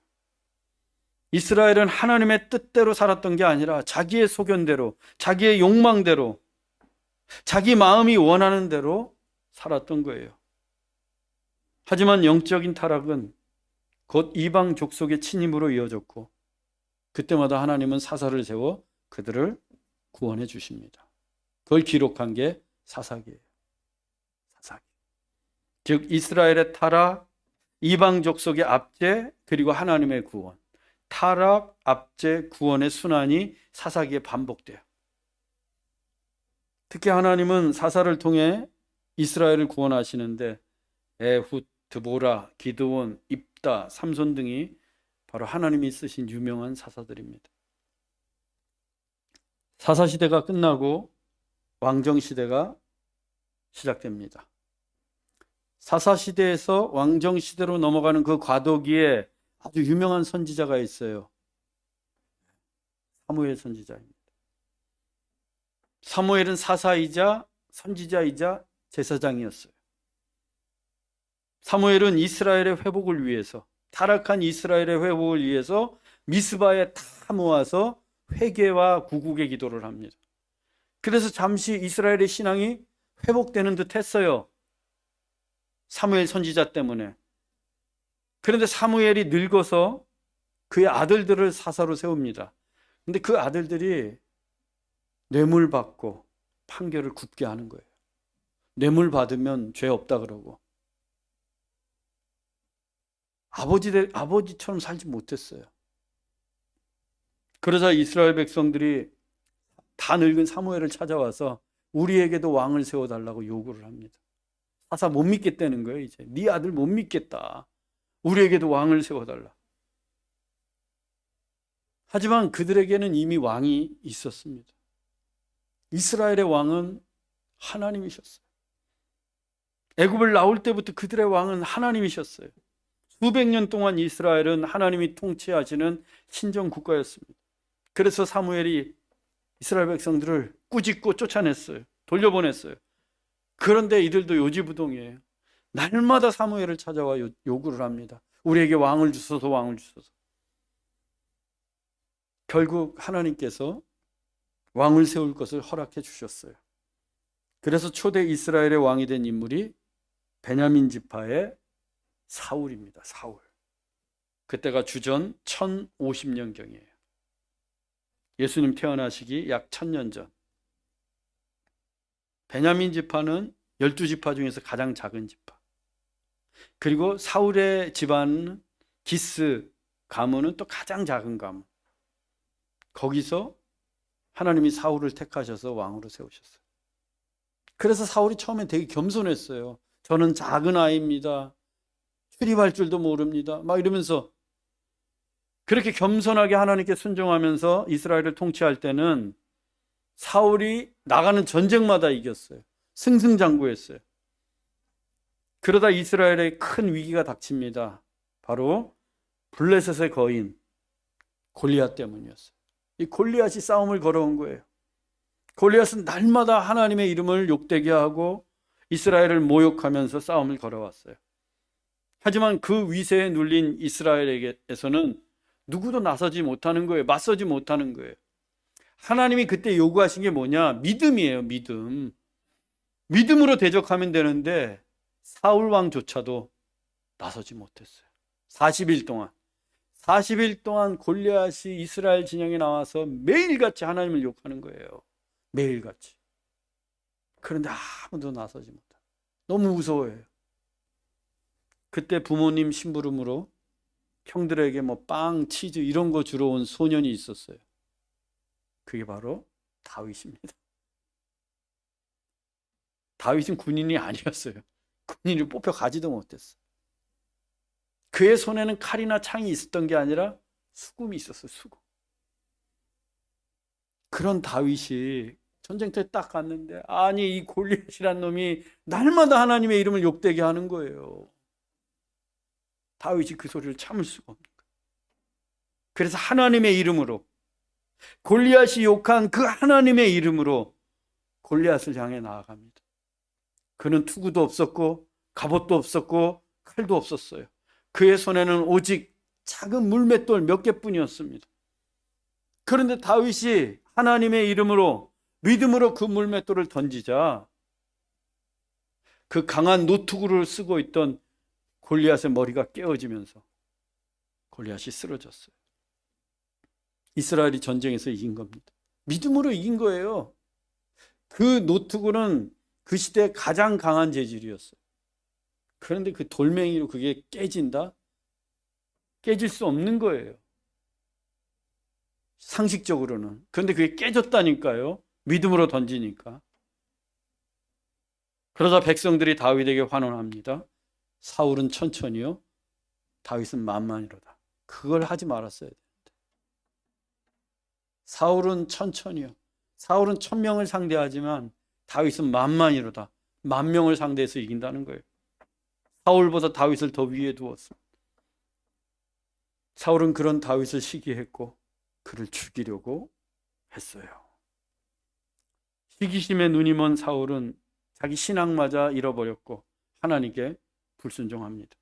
이스라엘은 하나님의 뜻대로 살았던 게 아니라 자기의 소견대로, 자기의 욕망대로, 자기 마음이 원하는 대로 살았던 거예요. 하지만 영적인 타락은 곧 이방 족속의 침입으로 이어졌고 그때마다 하나님은 사사를 세워 그들을 구원해 주십니다. 그걸 기록한 게 사사기예요. 사사기. 즉 이스라엘의 타락, 이방 족속의 압제, 그리고 하나님의 구원. 타락, 압제, 구원의 순환이 사사기에 반복돼요. 특히 하나님은 사사를 통해 이스라엘을 구원하시는데 에훗, 드보라, 기드온, 입다, 삼손 등이 바로 하나님이 쓰신 유명한 사사들입니다. 사사시대가 끝나고 왕정시대가 시작됩니다. 사사시대에서 왕정시대로 넘어가는 그 과도기에 아주 유명한 선지자가 있어요. 사무엘 선지자입니다. 사무엘은 사사이자 선지자이자 제사장이었어요. 사무엘은 이스라엘의 회복을 위해서, 타락한 이스라엘의 회복을 위해서 미스바에 다 모아서 회개와 구국의 기도를 합니다. 그래서 잠시 이스라엘의 신앙이 회복되는 듯 했어요. 사무엘 선지자 때문에. 그런데 사무엘이 늙어서 그의 아들들을 사사로 세웁니다. 근데 그 아들들이 뇌물 받고 판결을 굽게 하는 거예요. 뇌물 받으면 죄 없다 그러고. 아버지처럼 살지 못했어요. 그러자 이스라엘 백성들이 다 늙은 사무엘을 찾아와서 우리에게도 왕을 세워달라고 요구를 합니다. 사사 못 믿겠다는 거예요. 이제 네 아들 못 믿겠다. 우리에게도 왕을 세워달라. 하지만 그들에게는 이미 왕이 있었습니다. 이스라엘의 왕은 하나님이셨어요. 애굽을 나올 때부터 그들의 왕은 하나님이셨어요. 수백 년 동안 이스라엘은 하나님이 통치하시는 신정 국가였습니다. 그래서 사무엘이 이스라엘 백성들을 꾸짖고 쫓아냈어요. 돌려보냈어요. 그런데 이들도 요지부동이에요. 날마다 사무엘을 찾아와 요구를 합니다. 우리에게 왕을 주소서, 왕을 주소서. 결국 하나님께서 왕을 세울 것을 허락해 주셨어요. 그래서 초대 이스라엘의 왕이 된 인물이 베냐민 지파의 사울입니다. 사울. 그때가 주전 1050년경이에요. 예수님 태어나시기 약 1000년 전. 베냐민 지파는 12지파 중에서 가장 작은 지파. 그리고 사울의 집안은 기스 가문은 또 가장 작은 가문. 거기서 하나님이 사울을 택하셔서 왕으로 세우셨어요. 그래서 사울이 처음에 되게 겸손했어요. 저는 작은 아이입니다. 출입할 줄도 모릅니다. 막 이러면서 그렇게 겸손하게 하나님께 순종하면서 이스라엘을 통치할 때는 사울이 나가는 전쟁마다 이겼어요. 승승장구했어요. 그러다 이스라엘에 큰 위기가 닥칩니다. 바로 블레셋의 거인 골리앗 때문이었어요. 이 골리앗이 싸움을 걸어온 거예요. 골리앗은 날마다 하나님의 이름을 욕되게 하고 이스라엘을 모욕하면서 싸움을 걸어왔어요. 하지만 그 위세에 눌린 이스라엘에게서는 누구도 나서지 못하는 거예요. 맞서지 못하는 거예요. 하나님이 그때 요구하신 게 뭐냐? 믿음이에요. 믿음. 믿음으로 대적하면 되는데 사울 왕조차도 나서지 못했어요. 40일 동안 골리앗이 이스라엘 진영에 나와서 매일같이 하나님을 욕하는 거예요. 매일같이. 그런데 아무도 나서지 못해요. 너무 무서워해요. 그때 부모님 심부름으로 형들에게 뭐 빵, 치즈 이런 거 주러 온 소년이 있었어요. 그게 바로 다윗입니다. 다윗은 군인이 아니었어요. 군인을 뽑혀 가지도 못했어요. 그의 손에는 칼이나 창이 있었던 게 아니라 수금이 있었어요. 수금. 그런 다윗이 전쟁터에 딱 갔는데 아니 이 골리앗이란 놈이 날마다 하나님의 이름을 욕되게 하는 거예요. 다윗이 그 소리를 참을 수가 없는 거예요. 그래서 하나님의 이름으로 골리앗이 욕한 그 하나님의 이름으로 골리앗을 향해 나아갑니다. 그는 투구도 없었고 갑옷도 없었고 칼도 없었어요. 그의 손에는 오직 작은 물맷돌 몇 개뿐이었습니다. 그런데 다윗이 하나님의 이름으로 믿음으로 그 물맷돌을 던지자 그 강한 노투구를 쓰고 있던 골리앗의 머리가 깨어지면서 골리앗이 쓰러졌어요. 이스라엘이 전쟁에서 이긴 겁니다. 믿음으로 이긴 거예요. 그 노투구는 그 시대에 가장 강한 재질이었어요. 그런데 그 돌멩이로 그게 깨진다? 깨질 수 없는 거예요. 상식적으로는. 그런데 그게 깨졌다니까요. 믿음으로 던지니까. 그러자 백성들이 다윗에게 환원합니다. 사울은 천천히요, 다윗은 만만이로다. 그걸 하지 말았어야 되는데. 사울은 천천히요, 사울은 1000명을 상대하지만 다윗은 만만이로다. 10,000명을 상대해서 이긴다는 거예요. 사울보다 다윗을 더 위에 두었습니다. 사울은 그런 다윗을 시기했고 그를 죽이려고 했어요. 시기심에 눈이 먼 사울은 자기 신앙마저 잃어버렸고 하나님께 불순종합니다.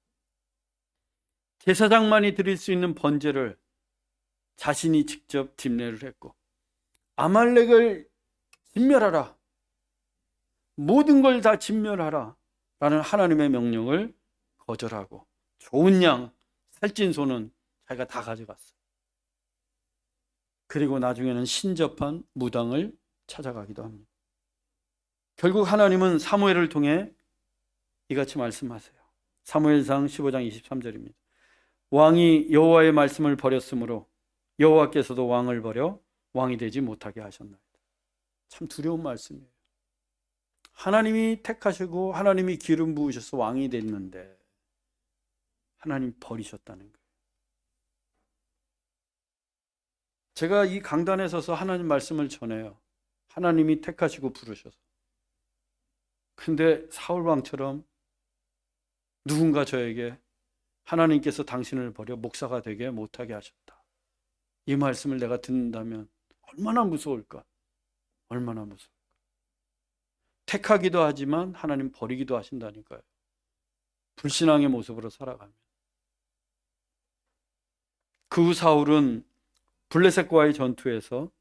제사장만이 드릴 수 있는 번제를 자신이 직접 집례를 했고, 아말렉을 진멸하라, 모든 걸 다 진멸하라 라는 하나님의 명령을 거절하고 좋은 양, 살찐 소는 자기가 다 가져갔어요. 그리고 나중에는 신접한 무당을 찾아가기도 합니다. 결국 하나님은 사무엘을 통해 이같이 말씀하세요. 사무엘상 15장 23절입니다. 왕이 여호와의 말씀을 버렸으므로 여호와께서도 왕을 버려 왕이 되지 못하게 하셨나이다. 참 두려운 말씀이에요. 하나님이 택하시고 하나님이 기름 부으셔서 왕이 됐는데 하나님 버리셨다는 거예요. 제가 이 강단에 서서 하나님 말씀을 전해요. 하나님이 택하시고 부르셔서. 근데 사울왕처럼 누군가 저에게 하나님께서 당신을 버려 목사가 되게 못하게 하셨다, 이 말씀을 내가 듣는다면 얼마나 무서울까? 얼마나 무서울까? 택하기도 하지만 하나님 버리기도 하신다니까요. 불신앙의 모습으로 살아가면. 그 후 사울은 블레셋과의 전투에서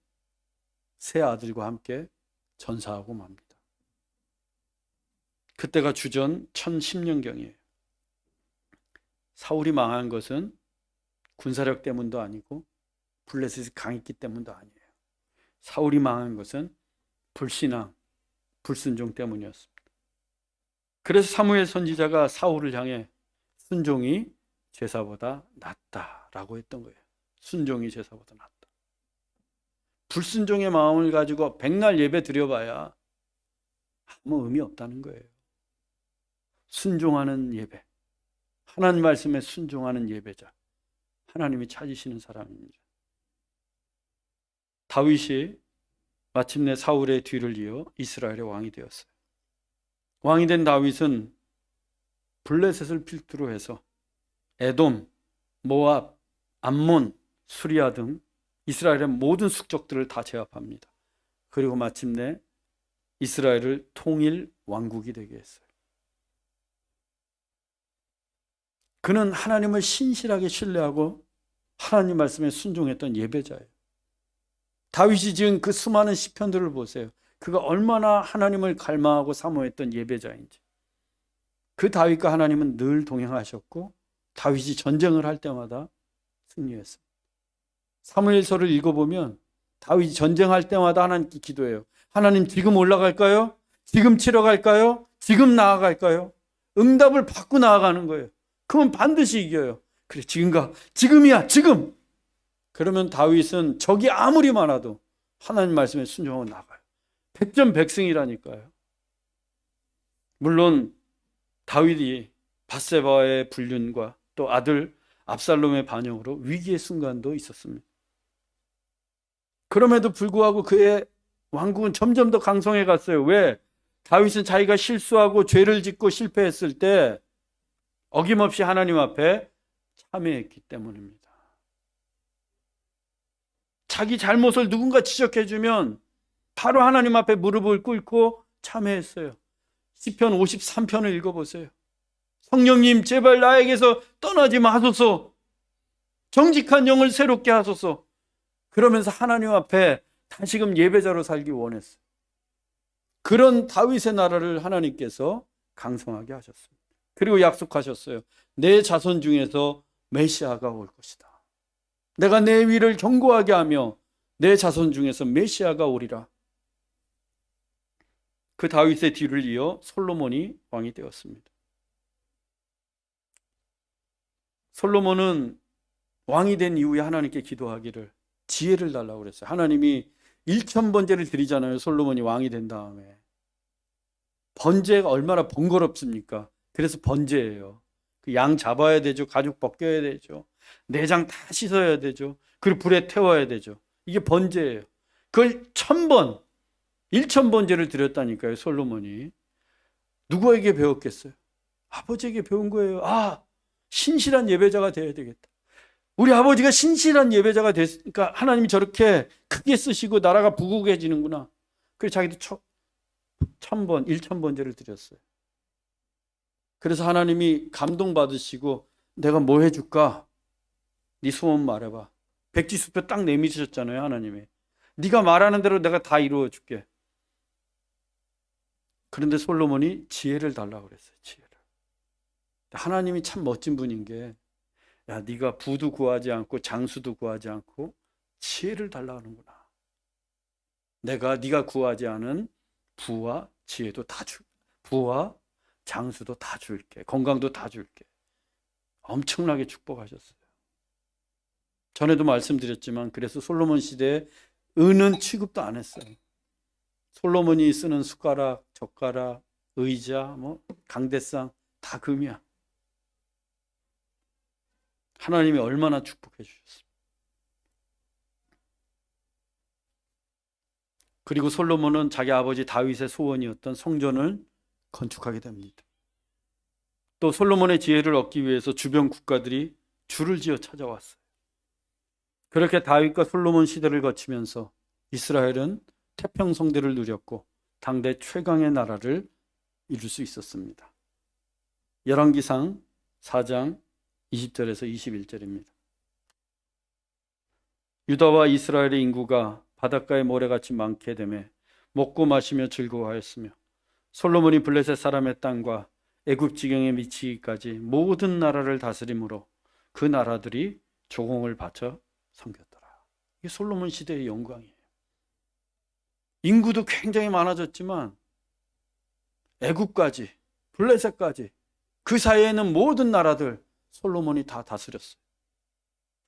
세 아들과 함께 전사하고 맙니다. 그때가 주전 1010년경이에요. 사울이 망한 것은 군사력 때문도 아니고 블레셋이 강했기 때문도 아니에요. 사울이 망한 것은 불신앙, 불순종 때문이었습니다. 그래서 사무엘 선지자가 사울을 향해 순종이 제사보다 낫다라고 했던 거예요. 순종이 제사보다 낫다. 불순종의 마음을 가지고 백날 예배 드려봐야 아무 의미 없다는 거예요. 순종하는 예배, 하나님 말씀에 순종하는 예배자, 하나님이 찾으시는 사람입니다. 다윗이 마침내 사울의 뒤를 이어 이스라엘의 왕이 되었어요. 왕이 된 다윗은 블레셋을 필두로 해서 에돔, 모압, 암몬, 수리아 등 이스라엘의 모든 숙적들을 다 제압합니다. 그리고 마침내 이스라엘을 통일 왕국이 되게 했어요. 그는 하나님을 신실하게 신뢰하고 하나님 말씀에 순종했던 예배자예요. 다윗이 지은 그 수많은 시편들을 보세요. 그가 얼마나 하나님을 갈망하고 사모했던 예배자인지. 그 다윗과 하나님은 늘 동행하셨고 다윗이 전쟁을 할 때마다 승리했습니다. 사무엘서를 읽어보면 다윗이 전쟁할 때마다 하나님께 기도해요. 하나님, 지금 올라갈까요? 지금 치러 갈까요? 지금 나아갈까요? 응답을 받고 나아가는 거예요. 그러면 반드시 이겨요. 그래, 지금 가. 지금이야, 지금. 그러면 다윗은 적이 아무리 많아도 하나님 말씀에 순종하고 나가요. 백전백승이라니까요. 물론 다윗이 밧세바의 불륜과 또 아들 압살롬의 반역으로 위기의 순간도 있었습니다. 그럼에도 불구하고 그의 왕국은 점점 더 강성해 갔어요. 왜? 다윗은 자기가 실수하고 죄를 짓고 실패했을 때 어김없이 하나님 앞에 참회했기 때문입니다. 자기 잘못을 누군가 지적해주면 바로 하나님 앞에 무릎을 꿇고 참회했어요. 시편 53편을 읽어보세요. 성령님, 제발 나에게서 떠나지 마소서. 정직한 영을 새롭게 하소서. 그러면서 하나님 앞에 다시금 예배자로 살기 원했어요. 그런 다윗의 나라를 하나님께서 강성하게 하셨습니다. 그리고 약속하셨어요. 내 자손 중에서 메시아가 올 것이다. 내가 내 위를 견고하게 하며 내 자손 중에서 메시아가 오리라. 그 다윗의 뒤를 이어 솔로몬이 왕이 되었습니다. 솔로몬은 왕이 된 이후에 하나님께 기도하기를 지혜를 달라고 그랬어요. 하나님이 1000번제를 드리잖아요. 솔로몬이 왕이 된 다음에. 번제가 얼마나 번거롭습니까? 그래서 번제예요. 그 양 잡아야 되죠. 가죽 벗겨야 되죠. 내장 다 씻어야 되죠. 그리고 불에 태워야 되죠. 이게 번제예요. 그걸 1000번, 1000번제를 드렸다니까요, 솔로몬이. 누구에게 배웠겠어요? 아버지에게 배운 거예요. 아, 신실한 예배자가 되어야 되겠다. 우리 아버지가 신실한 예배자가 됐으니까 하나님이 저렇게 크게 쓰시고 나라가 부국해지는구나. 그래서 자기도 1000번, 1000번제를 드렸어요. 그래서 하나님이 감동받으시고 내가 뭐 해줄까? 네 소원 말해봐. 백지수표 딱 내미셨잖아요, 하나님이. 네가 말하는 대로 내가 다 이루어 줄게. 그런데 솔로몬이 지혜를 달라고 그랬어요. 지혜를. 하나님이 참 멋진 분인 게, 야, 네가 부도 구하지 않고 장수도 구하지 않고 지혜를 달라고 하는구나. 내가 네가 구하지 않은 부와 지혜도 부와 장수도 다 줄게. 건강도 다 줄게. 엄청나게 축복하셨어요. 전에도 말씀드렸지만 그래서 솔로몬 시대에 은은 취급도 안 했어요. 솔로몬이 쓰는 숟가락, 젓가락, 의자, 강대상 다 금이야. 하나님이 얼마나 축복해 주셨습니까? 그리고 솔로몬은 자기 아버지 다윗의 소원이었던 성전을 건축하게 됩니다. 또 솔로몬의 지혜를 얻기 위해서 주변 국가들이 줄을 지어 찾아왔어요. 그렇게 다윗과 솔로몬 시대를 거치면서 이스라엘은 태평성대를 누렸고 당대 최강의 나라를 이룰 수 있었습니다. 열왕기상 4장 20절에서 21절입니다. 유다와 이스라엘의 인구가 바닷가의 모래같이 많게 되매 먹고 마시며 즐거워하였으며 솔로몬이 블레셋 사람의 땅과 애굽 지경에 미치기까지 모든 나라를 다스림으로 그 나라들이 조공을 바쳐 섬겼더라. 이게 솔로몬 시대의 영광이에요. 인구도 굉장히 많아졌지만 애굽까지 블레셋까지 그 사이에는 모든 나라들 솔로몬이 다 다스렸어요.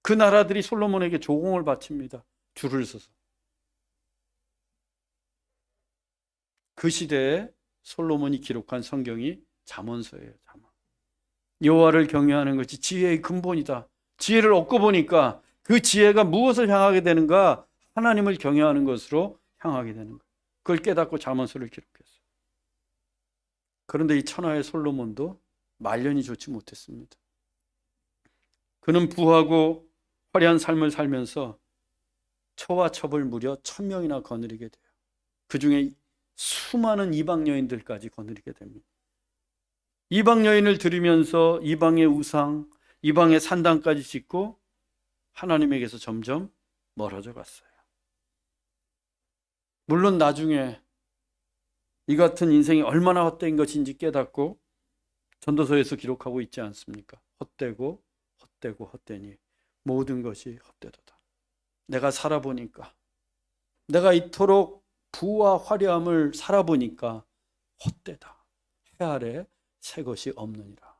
그 나라들이 솔로몬에게 조공을 바칩니다. 줄을 서서. 그 시대에 솔로몬이 기록한 성경이 잠언서예요. 잠언. 여호와를 경외하는 것이 지혜의 근본이다. 지혜를 얻고 보니까 그 지혜가 무엇을 향하게 되는가? 하나님을 경외하는 것으로 향하게 되는 것. 그걸 깨닫고 잠언서를 기록했어요. 그런데 이 천하의 솔로몬도 말년이 좋지 못했습니다. 그는 부하고 화려한 삶을 살면서 처와 첩을 무려 1000명이나 거느리게 돼요. 그 중에 수많은 이방 여인들까지 거느리게 됩니다. 이방 여인을 들이면서 이방의 우상, 이방의 산당까지 짓고 하나님에게서 점점 멀어져 갔어요. 물론 나중에 이 같은 인생이 얼마나 헛된 것인지 깨닫고 전도서에서 기록하고 있지 않습니까? 헛되고 헛되고 헛되니 모든 것이 헛되도다. 내가 살아보니까, 내가 이토록 부와 화려함을 살아보니까 헛되다. 해 아래 새 것이 없느니라.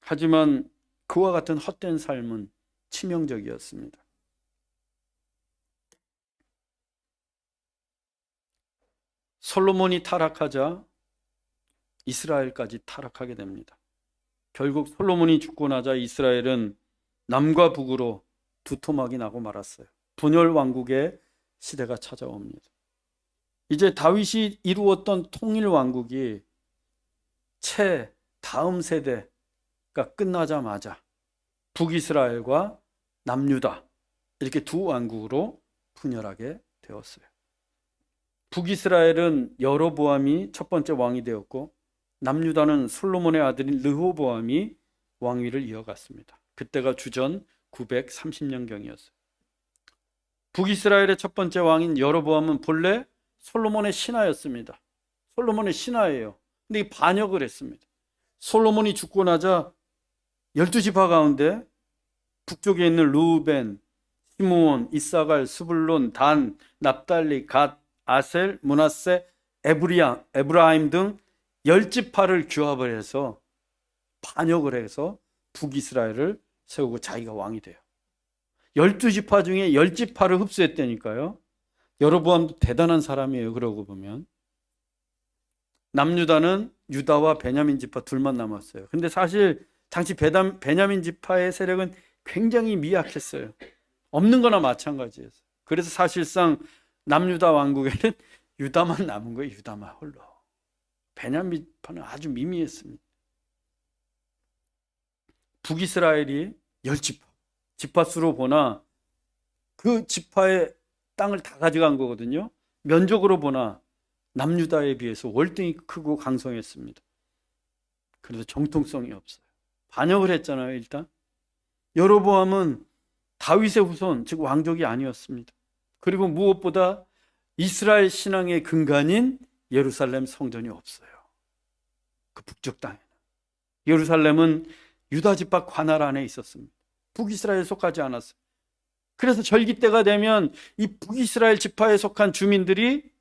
하지만 그와 같은 헛된 삶은 치명적이었습니다. 솔로몬이 타락하자 이스라엘까지 타락하게 됩니다. 결국 솔로몬이 죽고 나자 이스라엘은 남과 북으로 두토막이 나고 말았어요. 분열 왕국의 시대가 찾아옵니다. 이제 다윗이 이루었던 통일 왕국이 채 다음 세대가 끝나자마자 북이스라엘과 남유다 이렇게 두 왕국으로 분열하게 되었어요. 북이스라엘은 여로보암이 첫 번째 왕이 되었고 남유다는 솔로몬의 아들인 르호보암이 왕위를 이어갔습니다. 그때가 주전 930년경이었어요. 북이스라엘의 첫 번째 왕인 여로보암은 본래 솔로몬의 신하였습니다. 솔로몬의 신하예요. 근데 이 반역을 했습니다. 솔로몬이 죽고 나자 12지파 가운데 북쪽에 있는 루벤, 시므온, 이사갈, 스불론, 단, 납달리, 갓, 아셀, 므낫세, 에브라임 등 10지파를 규합을 해서 반역을 해서 북이스라엘을 세우고 자기가 왕이 돼요. 12지파 중에 10지파를 흡수했다니까요. 여로보암도 대단한 사람이에요. 그러고 보면 남유다는 유다와 베냐민 지파 둘만 남았어요. 근데 사실 당시 베냐민 지파의 세력은 굉장히 미약했어요. 없는 거나 마찬가지였어요. 그래서 사실상 남유다 왕국에는 유다만 남은 거예요. 유다만 홀로. 베냐민 지파는 아주 미미했습니다. 북이스라엘이 10지파, 지파 수로 보나 그 지파의 땅을 다 가져간 거거든요. 면적으로 보나 남유다에 비해서 월등히 크고 강성했습니다. 그래서 정통성이 없어요. 반역을 했잖아요. 일단 여로보암은 다윗의 후손, 즉 왕족이 아니었습니다. 그리고 무엇보다 이스라엘 신앙의 근간인 예루살렘 성전이 없어요. 그 북쪽 땅에는. 예루살렘은 유다 지파 관할 안에 있었습니다. 북이스라엘에 속하지 않았어요. 그래서 절기 때가 되면 이 북이스라엘 지파에 속한 주민들이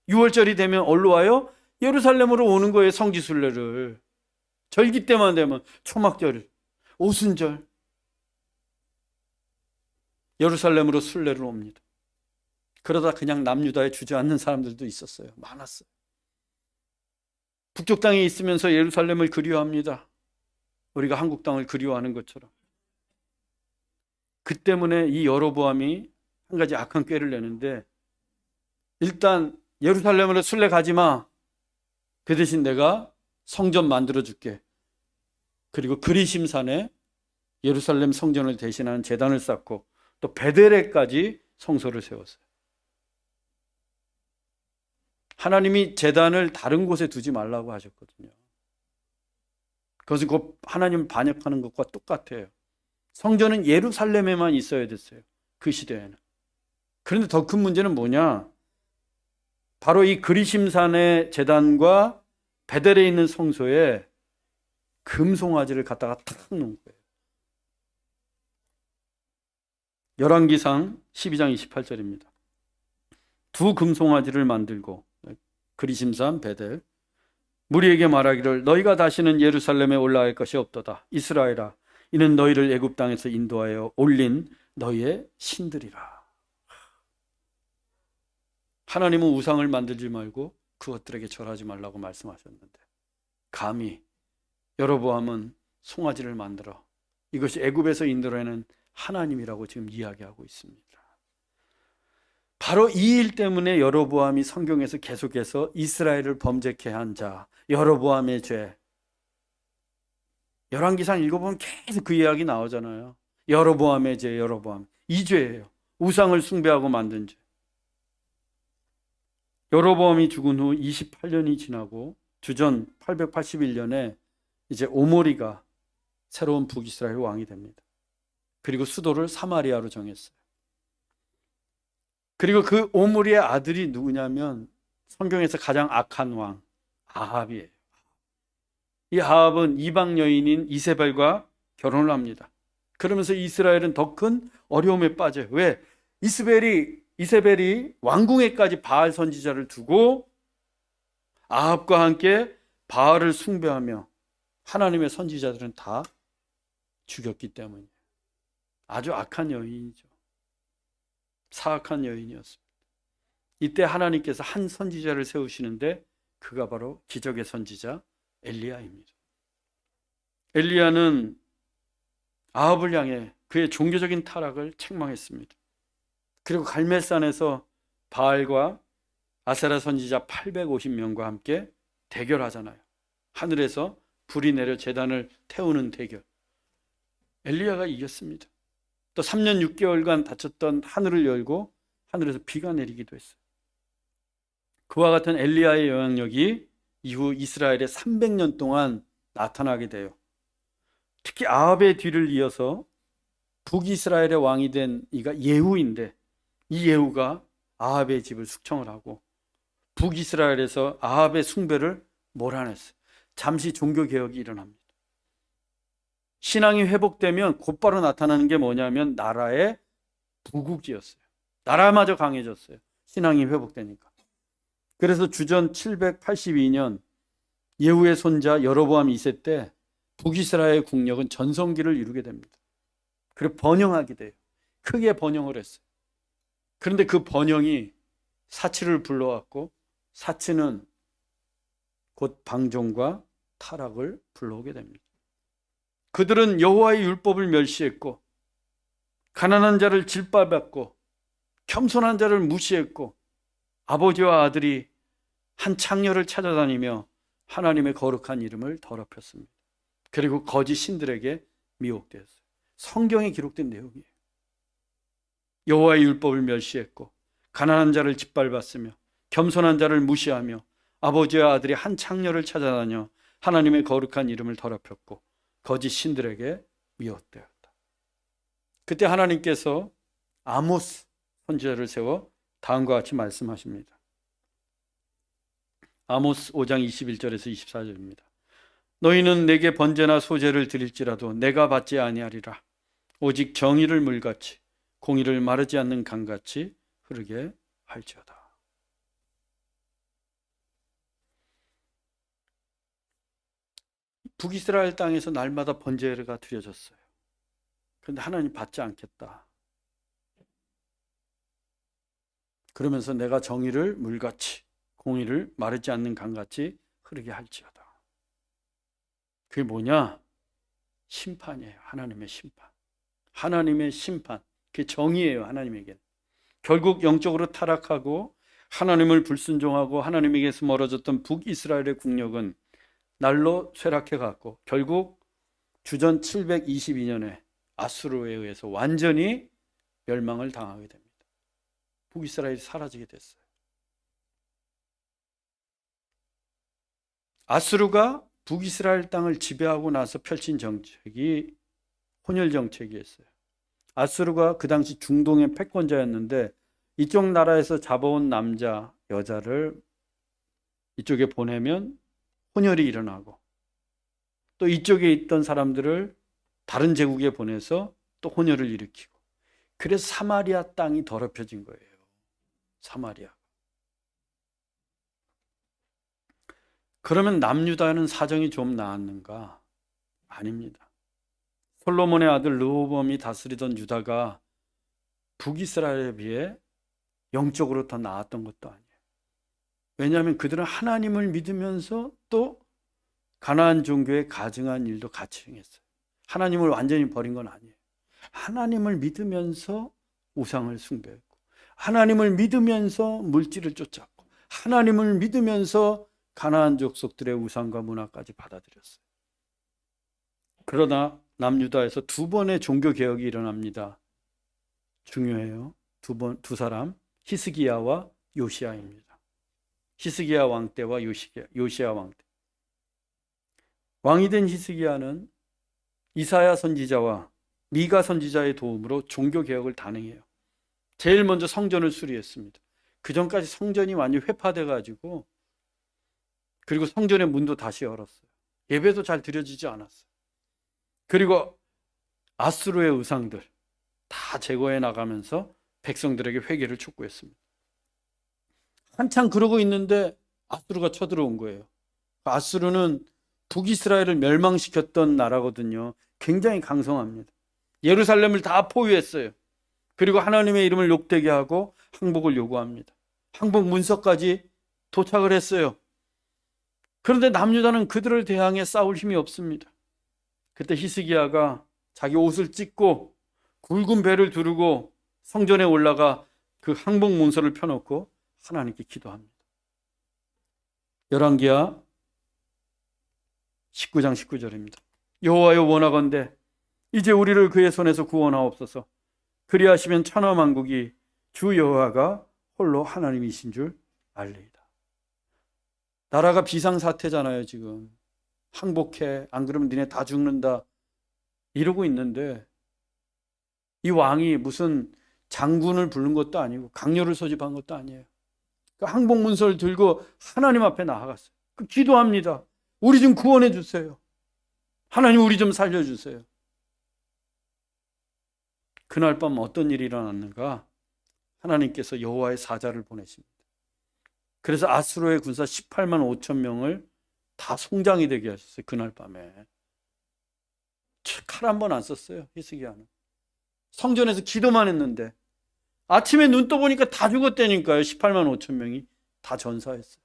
6월절이 되면 어디로 와요? 예루살렘으로 오는 거예요. 성지순례를. 절기 때만 되면 초막절, 오순절 예루살렘으로 순례를 옵니다. 그러다 그냥 남유다에 주저앉는 사람들도 있었어요. 많았어요. 북쪽 땅에 있으면서 예루살렘을 그리워합니다. 우리가 한국 땅을 그리워하는 것처럼. 그 때문에 이 여로보암이 한 가지 악한 꾀를 내는데, 일단 예루살렘으로 순례 가지 마. 그 대신 내가 성전 만들어 줄게. 그리고 그리심산에 예루살렘 성전을 대신하는 제단을 쌓고 또 베델에까지 성소를 세웠어요. 하나님이 제단을 다른 곳에 두지 말라고 하셨거든요. 그것은 곧 하나님 반역하는 것과 똑같아요. 성전은 예루살렘에만 있어야 됐어요. 그 시대에는. 그런데 더 큰 문제는 뭐냐? 바로 이 그리심산의 제단과 베델에 있는 성소에 금송아지를 갖다가 탁 놓은 거예요. 열왕기상 12장 28절입니다. 두 금송아지를 만들고 그리심산 베델 무리에게 말하기를 너희가 다시는 예루살렘에 올라갈 것이 없도다. 이스라엘아 이는 너희를 애굽 땅에서 인도하여 올린 너희의 신들이라. 하나님은 우상을 만들지 말고 그것들에게 절하지 말라고 말씀하셨는데 감히 여로보암은 송아지를 만들어 이것이 애굽에서 인도하는 하나님이라고 지금 이야기하고 있습니다. 바로 이 일 때문에 여로보암이 성경에서 계속해서 이스라엘을 범죄케 한 자, 여로보암의 죄. 열왕기상 읽어보면 계속 그 이야기 나오잖아요. 여로보암의 죄, 여로보암. 이 죄예요. 우상을 숭배하고 만든 죄. 여로보암이 죽은 후 28년이 지나고 주전 881년에 이제 오므리가 새로운 북이스라엘 왕이 됩니다. 그리고 수도를 사마리아로 정했어요. 그리고 그 오므리의 아들이 누구냐면 성경에서 가장 악한 왕 아합이에요. 이 아합은 이방 여인인 이세벨과 결혼을 합니다. 그러면서 이스라엘은 더 큰 어려움에 빠져요. 왜? 이세벨이 왕궁에까지 바알 선지자를 두고 아합과 함께 바알을 숭배하며 하나님의 선지자들은 다 죽였기 때문이에요. 아주 악한 여인이죠. 사악한 여인이었습니다. 이때 하나님께서 한 선지자를 세우시는데 그가 바로 기적의 선지자 엘리야입니다. 엘리야는 아합을 향해 그의 종교적인 타락을 책망했습니다. 그리고 갈멜산에서 바알과 아세라 선지자 850명과 함께 대결하잖아요. 하늘에서 불이 내려 제단을 태우는 대결. 엘리야가 이겼습니다. 또 3년 6개월간 닫혔던 하늘을 열고 하늘에서 비가 내리기도 했어요. 그와 같은 엘리야의 영향력이 이후 이스라엘에 300년 동안 나타나게 돼요. 특히 아합의 뒤를 이어서 북이스라엘의 왕이 된 이가 예후인데 이 예후가 아합의 집을 숙청을 하고 북이스라엘에서 아합의 숭배를 몰아냈어요. 잠시 종교개혁이 일어납니다. 신앙이 회복되면 곧바로 나타나는 게 뭐냐면 나라의 부국이었어요. 나라마저 강해졌어요. 신앙이 회복되니까. 그래서 주전 782년 예후의 손자 여로보암 2세 때 북이스라엘 국력은 전성기를 이루게 됩니다. 그리고 번영하게 돼요. 크게 번영을 했어요. 그런데 그 번영이 사치를 불러왔고 사치는 곧 방종과 타락을 불러오게 됩니다. 그들은 여호와의 율법을 멸시했고 가난한 자를 질밟았고 겸손한 자를 무시했고 아버지와 아들이 한 창녀를 찾아다니며 하나님의 거룩한 이름을 더럽혔습니다. 그리고 거짓 신들에게 미혹되었어요. 성경에 기록된 내용이에요. 여호와의 율법을 멸시했고 가난한 자를 짓밟았으며 겸손한 자를 무시하며 아버지와 아들이 한 창녀를 찾아다녀 하나님의 거룩한 이름을 더럽혔고 거짓 신들에게 미혹되었다. 그때 하나님께서 아모스 선지자를 세워 다음과 같이 말씀하십니다. 아모스 5장 21절에서 24절입니다. 너희는 내게 번제나 소제를 드릴지라도 내가 받지 아니하리라. 오직 정의를 물같이 공의를 마르지 않는 강같이 흐르게 할지어다. 북이스라엘 땅에서 날마다 번제가 드려졌어요. 그런데 하나님 받지 않겠다. 그러면서 내가 정의를 물같이 공의를 마르지 않는 강같이 흐르게 할지어다. 그게 뭐냐? 심판이에요. 하나님의 심판. 하나님의 심판. 그게 정의예요. 하나님에게는. 결국 영적으로 타락하고 하나님을 불순종하고 하나님에게서 멀어졌던 북이스라엘의 국력은 날로 쇠락해 갔고 결국 주전 722년에 아수르에 의해서 완전히 멸망을 당하게 됩니다. 북이스라엘이 사라지게 됐어요. 아수르가 북이스라엘 땅을 지배하고 나서 펼친 정책이 혼혈 정책이었어요. 아수르가 그 당시 중동의 패권자였는데 이쪽 나라에서 잡아온 남자, 여자를 이쪽에 보내면 혼혈이 일어나고 또 이쪽에 있던 사람들을 다른 제국에 보내서 또 혼혈을 일으키고 그래서 사마리아 땅이 더럽혀진 거예요. 사마리아. 그러면 남유다는 사정이 좀 나았는가? 아닙니다. 솔로몬의 아들 르호보암이 다스리던 유다가 북이스라엘에 비해 영적으로 더 나았던 것도 아니에요. 왜냐하면 그들은 하나님을 믿으면서 또 가나안 종교에 가증한 일도 같이 행했어요. 하나님을 완전히 버린 건 아니에요. 하나님을 믿으면서 우상을 숭배했고 하나님을 믿으면서 물질을 쫓았고 하나님을 믿으면서 가나안 족속들의 우상과 문화까지 받아들였어요. 그러나 남유다에서 두 번의 종교 개혁이 일어납니다. 중요해요. 두 사람, 히스기야와 요시야입니다. 히스기야 왕 때와 요시야 왕 때. 왕이 된 히스기야는 이사야 선지자와 미가 선지자의 도움으로 종교 개혁을 단행해요. 제일 먼저 성전을 수리했습니다. 그 전까지 성전이 완전히 회파돼 가지고 그리고 성전의 문도 다시 열었어요. 예배도 잘 드려지지 않았어요. 그리고 아수르의 우상들 다 제거해 나가면서 백성들에게 회개를 촉구했습니다. 한참 그러고 있는데 아수르가 쳐들어온 거예요. 아수르는 북이스라엘을 멸망시켰던 나라거든요. 굉장히 강성합니다. 예루살렘을 다 포위했어요. 그리고 하나님의 이름을 욕되게 하고 항복을 요구합니다. 항복 문서까지 도착을 했어요. 그런데 남유다는 그들을 대항해 싸울 힘이 없습니다. 그때 히스기야가 자기 옷을 찢고 굵은 배를 두르고 성전에 올라가 그 항복 문서를 펴놓고 하나님께 기도합니다. 열왕기하 19장 19절입니다. 여호와여 원하건대 이제 우리를 그의 손에서 구원하옵소서. 그리하시면 천하만국이 주 여호와가 홀로 하나님이신 줄 알리이다. 나라가 비상사태잖아요. 지금 항복해, 안 그러면 니네 다 죽는다 이러고 있는데 이 왕이 무슨 장군을 부른 것도 아니고 강요를 소집한 것도 아니에요. 그 항복 문서를 들고 하나님 앞에 나아갔어요. 그 기도합니다. 우리 좀 구원해 주세요. 하나님 우리 좀 살려주세요. 그날 밤 어떤 일이 일어났는가? 하나님께서 여호와의 사자를 보내십니다. 그래서 아수르의 군사 18만 5천 명을 다 송장이 되게 하셨어요. 그날 밤에. 칼 한 번 안 썼어요. 히스기야는. 성전에서 기도만 했는데 아침에 눈 떠보니까 다 죽었다니까요. 18만 5천 명이 다 전사했어요.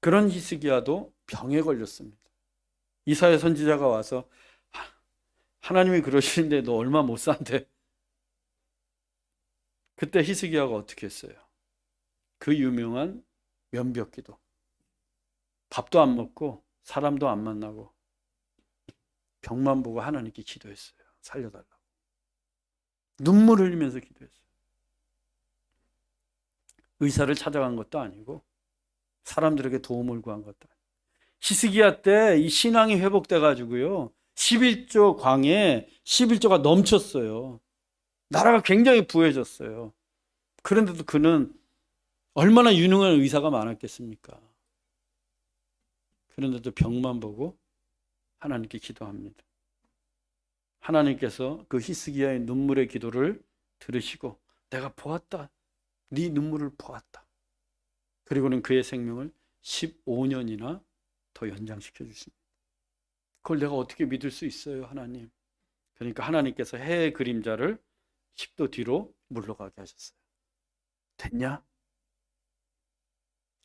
그런 히스기야도 병에 걸렸습니다. 이사야 선지자가 와서 하나님이 그러시는데 너 얼마 못 산대. 그때 히스기야가 어떻게 했어요? 그 유명한 면벽기도. 밥도 안 먹고 사람도 안 만나고 병만 보고 하나님께 기도했어요. 살려달라고. 눈물 흘리면서 기도했어요. 의사를 찾아간 것도 아니고 사람들에게 도움을 구한 것도 아니고. 히스기야 때 이 신앙이 회복돼 가지고요. 11조 광에 11조가 넘쳤어요. 나라가 굉장히 부해졌어요. 그런데도 그는 얼마나 유능한 의사가 많았겠습니까? 그런데도 병만 보고 하나님께 기도합니다. 하나님께서 그 히스기야의 눈물의 기도를 들으시고 내가 보았다. 네 눈물을 보았다. 그리고는 그의 생명을 15년이나 더 연장시켜 주십니다. 그걸 내가 어떻게 믿을 수 있어요, 하나님? 그러니까 하나님께서 해의 그림자를 10도 뒤로 물러가게 하셨어요. 됐냐?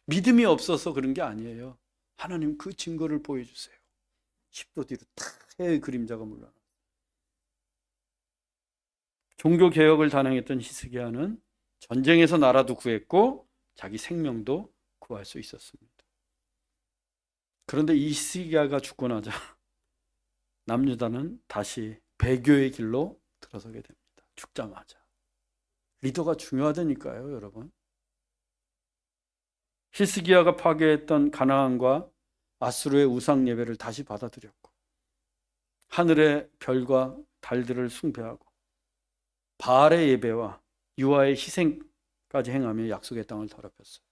믿음이 없어서 그런 게 아니에요. 하나님 그 증거를 보여주세요. 10도 뒤로 탁 해의 그림자가 물러나. 종교개혁을 단행했던 히스기야는 전쟁에서 나라도 구했고 자기 생명도 구할 수 있었습니다. 그런데 이 히스기야가 죽고 나자 남유다는 다시 배교의 길로 들어서게 됩니다. 죽자마자. 리더가 중요하다니까요, 여러분. 히스기야가 파괴했던 가나안과 아수르의 우상 예배를 다시 받아들였고 하늘의 별과 달들을 숭배하고 바알의 예배와 유아의 희생까지 행하며 약속의 땅을 더럽혔어요.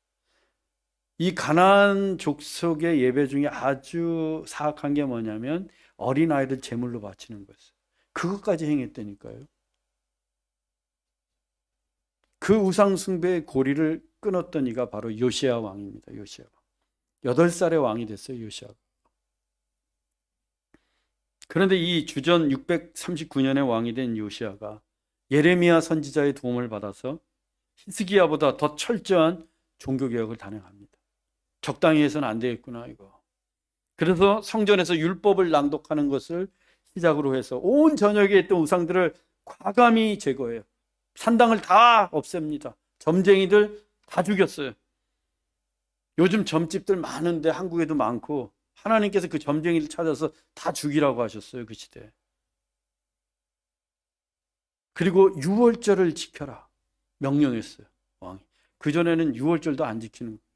이 가나안 족속의 예배 중에 아주 사악한 게 뭐냐면 어린아이를 제물로 바치는 거였어요. 그것까지 행했다니까요. 그 우상 숭배의 고리를 끊었던 이가 바로 요시야 왕입니다. 요시야 왕. 8살의 왕이 됐어요, 요시야가. 그런데 이 주전 639년에 왕이 된 요시야가 예레미야 선지자의 도움을 받아서 히스기야보다 더 철저한 종교개혁을 단행합니다. 적당히 해서는 안 되겠구나 이거. 그래서 성전에서 율법을 낭독하는 것을 시작으로 해서 온 전역에 있던 우상들을 과감히 제거해요. 산당을 다 없앱니다. 점쟁이들 다 죽였어요. 요즘 점집들 많은데 한국에도 많고 하나님께서 그 점쟁이를 찾아서 다 죽이라고 하셨어요. 그 시대에. 그리고 유월절을 지켜라 명령했어요. 왕이. 그전에는 유월절도 안 지키는 거예요.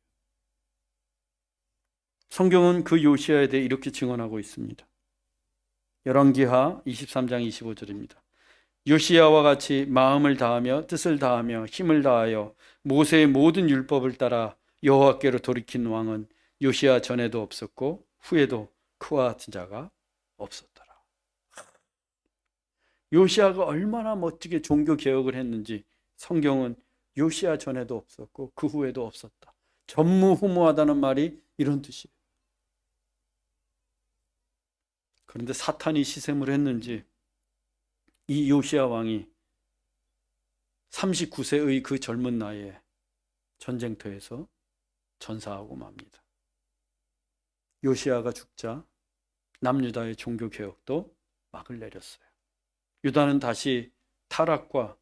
성경은 그 요시야에 대해 이렇게 증언하고 있습니다. 열왕기하 23장 25절입니다. 요시야와 같이 마음을 다하며 뜻을 다하며 힘을 다하여 모세의 모든 율법을 따라 여호와께로 돌이킨 왕은 요시야 전에도 없었고 후에도 그와 같은 자가 없었더라. 요시야가 얼마나 멋지게 종교 개혁을 했는지 성경은 요시야 전에도 없었고 그 후에도 없었다. 전무후무하다는 말이 이런 뜻이에요. 그런데 사탄이 시샘을 했는지 이 요시야 왕이 39세의 그 젊은 나이에 전쟁터에서 전사하고 맙니다. 요시야가 죽자 남유다의 종교개혁도 막을 내렸어요. 유다는 다시 타락과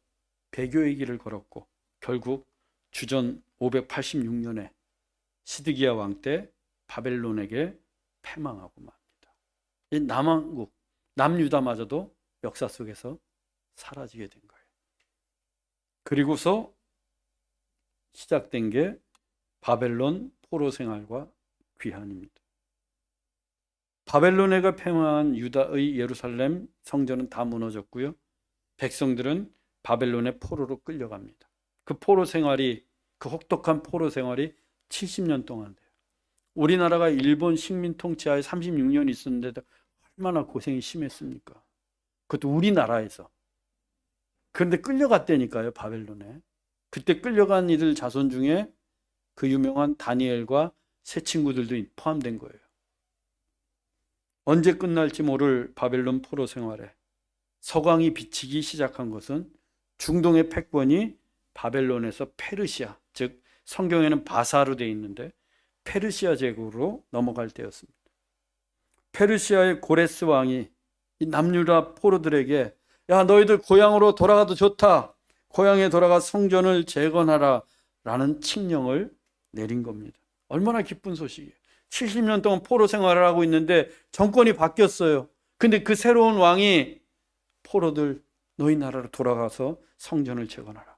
배교의 길을 걸었고 결국 주전 586년에 시드기야 왕 때 바벨론에게 패망하고 맙니다. 이 남왕국, 남유다마저도 역사 속에서 사라지게 된 거예요. 그리고서 시작된 게 바벨론 포로 생활과 귀환입니다. 바벨론에게 패망한 유다의 예루살렘 성전은 다 무너졌고요. 백성들은 바벨론의 포로로 끌려갑니다. 그 포로 생활이, 그 혹독한 포로 생활이 70년 동안 돼요. 우리나라가 일본 식민 통치하에 36년 있었는데도 얼마나 고생이 심했습니까? 그것도 우리나라에서. 그런데 끌려갔다니까요, 바벨론에. 그때 끌려간 이들 자손 중에 그 유명한 다니엘과 세 친구들도 포함된 거예요. 언제 끝날지 모를 바벨론 포로 생활에 서광이 비치기 시작한 것은 중동의 패권이 바벨론에서 페르시아, 즉 성경에는 바사로 되어 있는데 페르시아 제국으로 넘어갈 때였습니다. 페르시아의 고레스 왕이 이 남유다 포로들에게 야, 너희들 고향으로 돌아가도 좋다. 고향에 돌아가 성전을 재건하라 라는 칙령을 내린 겁니다. 얼마나 기쁜 소식이에요. 70년 동안 포로 생활을 하고 있는데 정권이 바뀌었어요. 근데 그 새로운 왕이 포로들 너희 나라로 돌아가서 성전을 재건하라.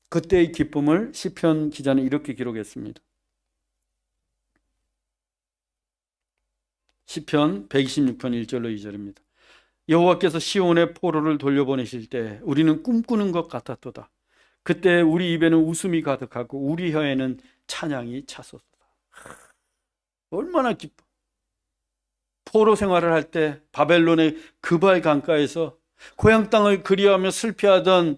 그때의 기쁨을 시편 기자는 이렇게 기록했습니다. 시편 126편 1절로 2절입니다. 여호와께서 시온의 포로를 돌려보내실 때 우리는 꿈꾸는 것 같았도다. 그때 우리 입에는 웃음이 가득하고 우리 혀에는 찬양이 찼었도다. 얼마나 기뻐. 포로 생활을 할 때 바벨론의 그발 강가에서 고향 땅을 그리워하며 슬피하던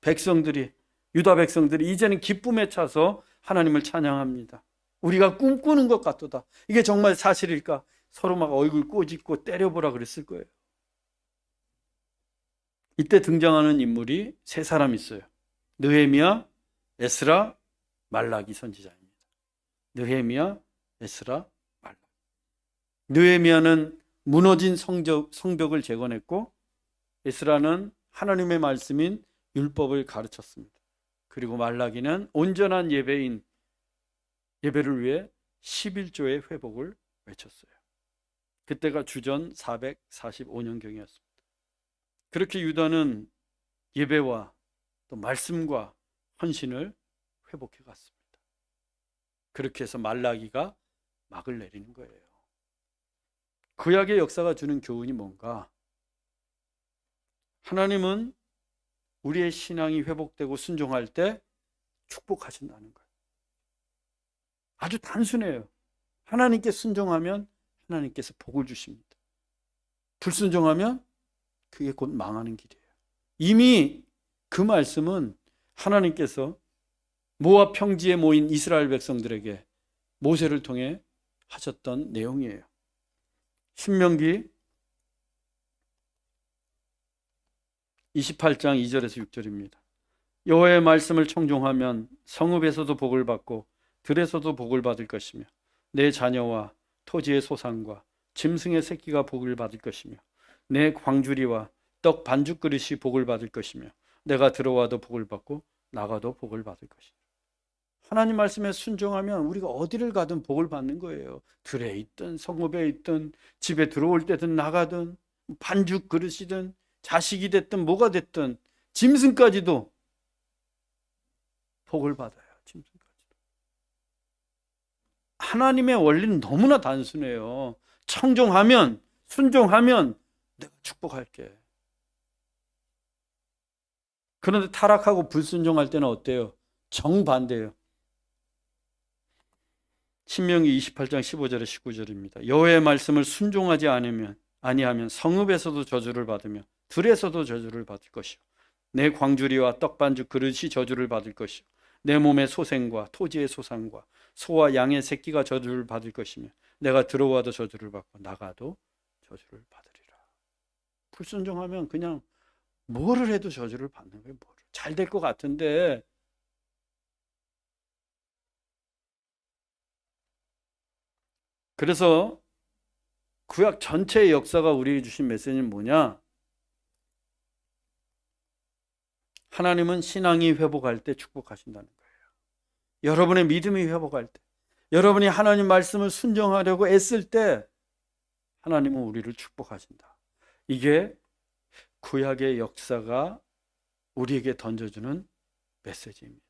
백성들이, 유다 백성들이 이제는 기쁨에 차서 하나님을 찬양합니다. 우리가 꿈꾸는 것 같도다. 이게 정말 사실일까? 서로 막 얼굴 꼬집고 때려보라 그랬을 거예요. 이때 등장하는 인물이 세 사람 있어요. 느헤미야, 에스라, 말라기 선지자입니다. 느헤미야, 에스라, 말라기. 느헤미야는 무너진 성벽을 재건했고 에스라는 하나님의 말씀인 율법을 가르쳤습니다. 그리고 말라기는 온전한 예배를 위해 11조의 회복을 외쳤어요. 그때가 주전 445년경이었습니다. 그렇게 유다는 예배와 또 말씀과 헌신을 회복해 갔습니다. 그렇게 해서 말라기가 막을 내리는 거예요. 구약의 역사가 주는 교훈이 뭔가? 하나님은 우리의 신앙이 회복되고 순종할 때 축복하신다는 거예요. 아주 단순해요. 하나님께 순종하면 하나님께서 복을 주십니다. 불순종하면 그게 곧 망하는 길이에요. 이미 그 말씀은 하나님께서 모압 평지에 모인 이스라엘 백성들에게 모세를 통해 하셨던 내용이에요. 신명기 28장 2절에서 6절입니다. 여호와의 말씀을 청종하면 성읍에서도 복을 받고 들에서도 복을 받을 것이며 내 자녀와 토지의 소산과 짐승의 새끼가 복을 받을 것이며 내 광주리와 떡 반죽 그릇이 복을 받을 것이며 내가 들어와도 복을 받고 나가도 복을 받을 것이며. 하나님 말씀에 순종하면 우리가 어디를 가든 복을 받는 거예요. 들에 있든 성읍에 있든 집에 들어올 때든 나가든 반죽 그릇이든 자식이 됐든 뭐가 됐든 짐승까지도 복을 받아요. 짐승까지도. 하나님의 원리는 너무나 단순해요. 청종하면, 순종하면 내가 축복할게. 그런데 타락하고 불순종할 때는 어때요? 정반대예요. 신명기 28장 15절에 19절입니다. 여호와의 말씀을 순종하지 아니하면 성읍에서도 저주를 받으며 들에서도 저주를 받을 것이요 내 광주리와 떡반죽 그릇이 저주를 받을 것이요 내 몸의 소생과 토지의 소산과 소와 양의 새끼가 저주를 받을 것이며 내가 들어와도 저주를 받고 나가도 저주를 받으리라. 불순종하면 그냥 뭐를 해도 저주를 받는 거예요. 잘 될 것 같은데 그래서 구약 전체의 역사가 우리에게 주신 메시지는 뭐냐? 하나님은 신앙이 회복할 때 축복하신다는 거예요. 여러분의 믿음이 회복할 때, 여러분이 하나님 말씀을 순종하려고 애쓸 때 하나님은 우리를 축복하신다. 이게 구약의 역사가 우리에게 던져주는 메시지입니다.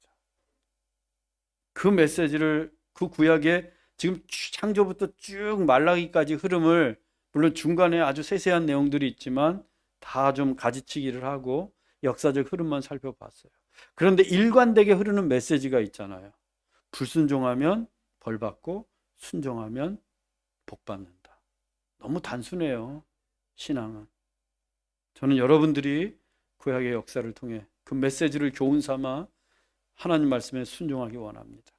그 메시지를 그 구약의 지금 창조부터 쭉 말라기까지 흐름을 물론 중간에 아주 세세한 내용들이 있지만 다 좀 가지치기를 하고 역사적 흐름만 살펴봤어요. 그런데 일관되게 흐르는 메시지가 있잖아요. 불순종하면 벌받고 순종하면 복받는다. 너무 단순해요. 신앙은. 저는 여러분들이 구약의 역사를 통해 그 메시지를 교훈 삼아 하나님 말씀에 순종하기 원합니다.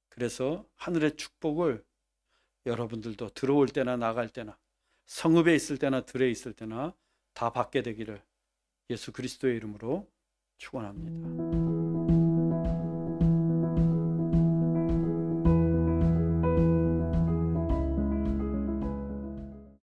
그래서 하늘의 축복을 여러분들도 들어올 때나 나갈 때나 성읍에 있을 때나 들에 있을 때나 다 받게 되기를 예수 그리스도의 이름으로 축원합니다.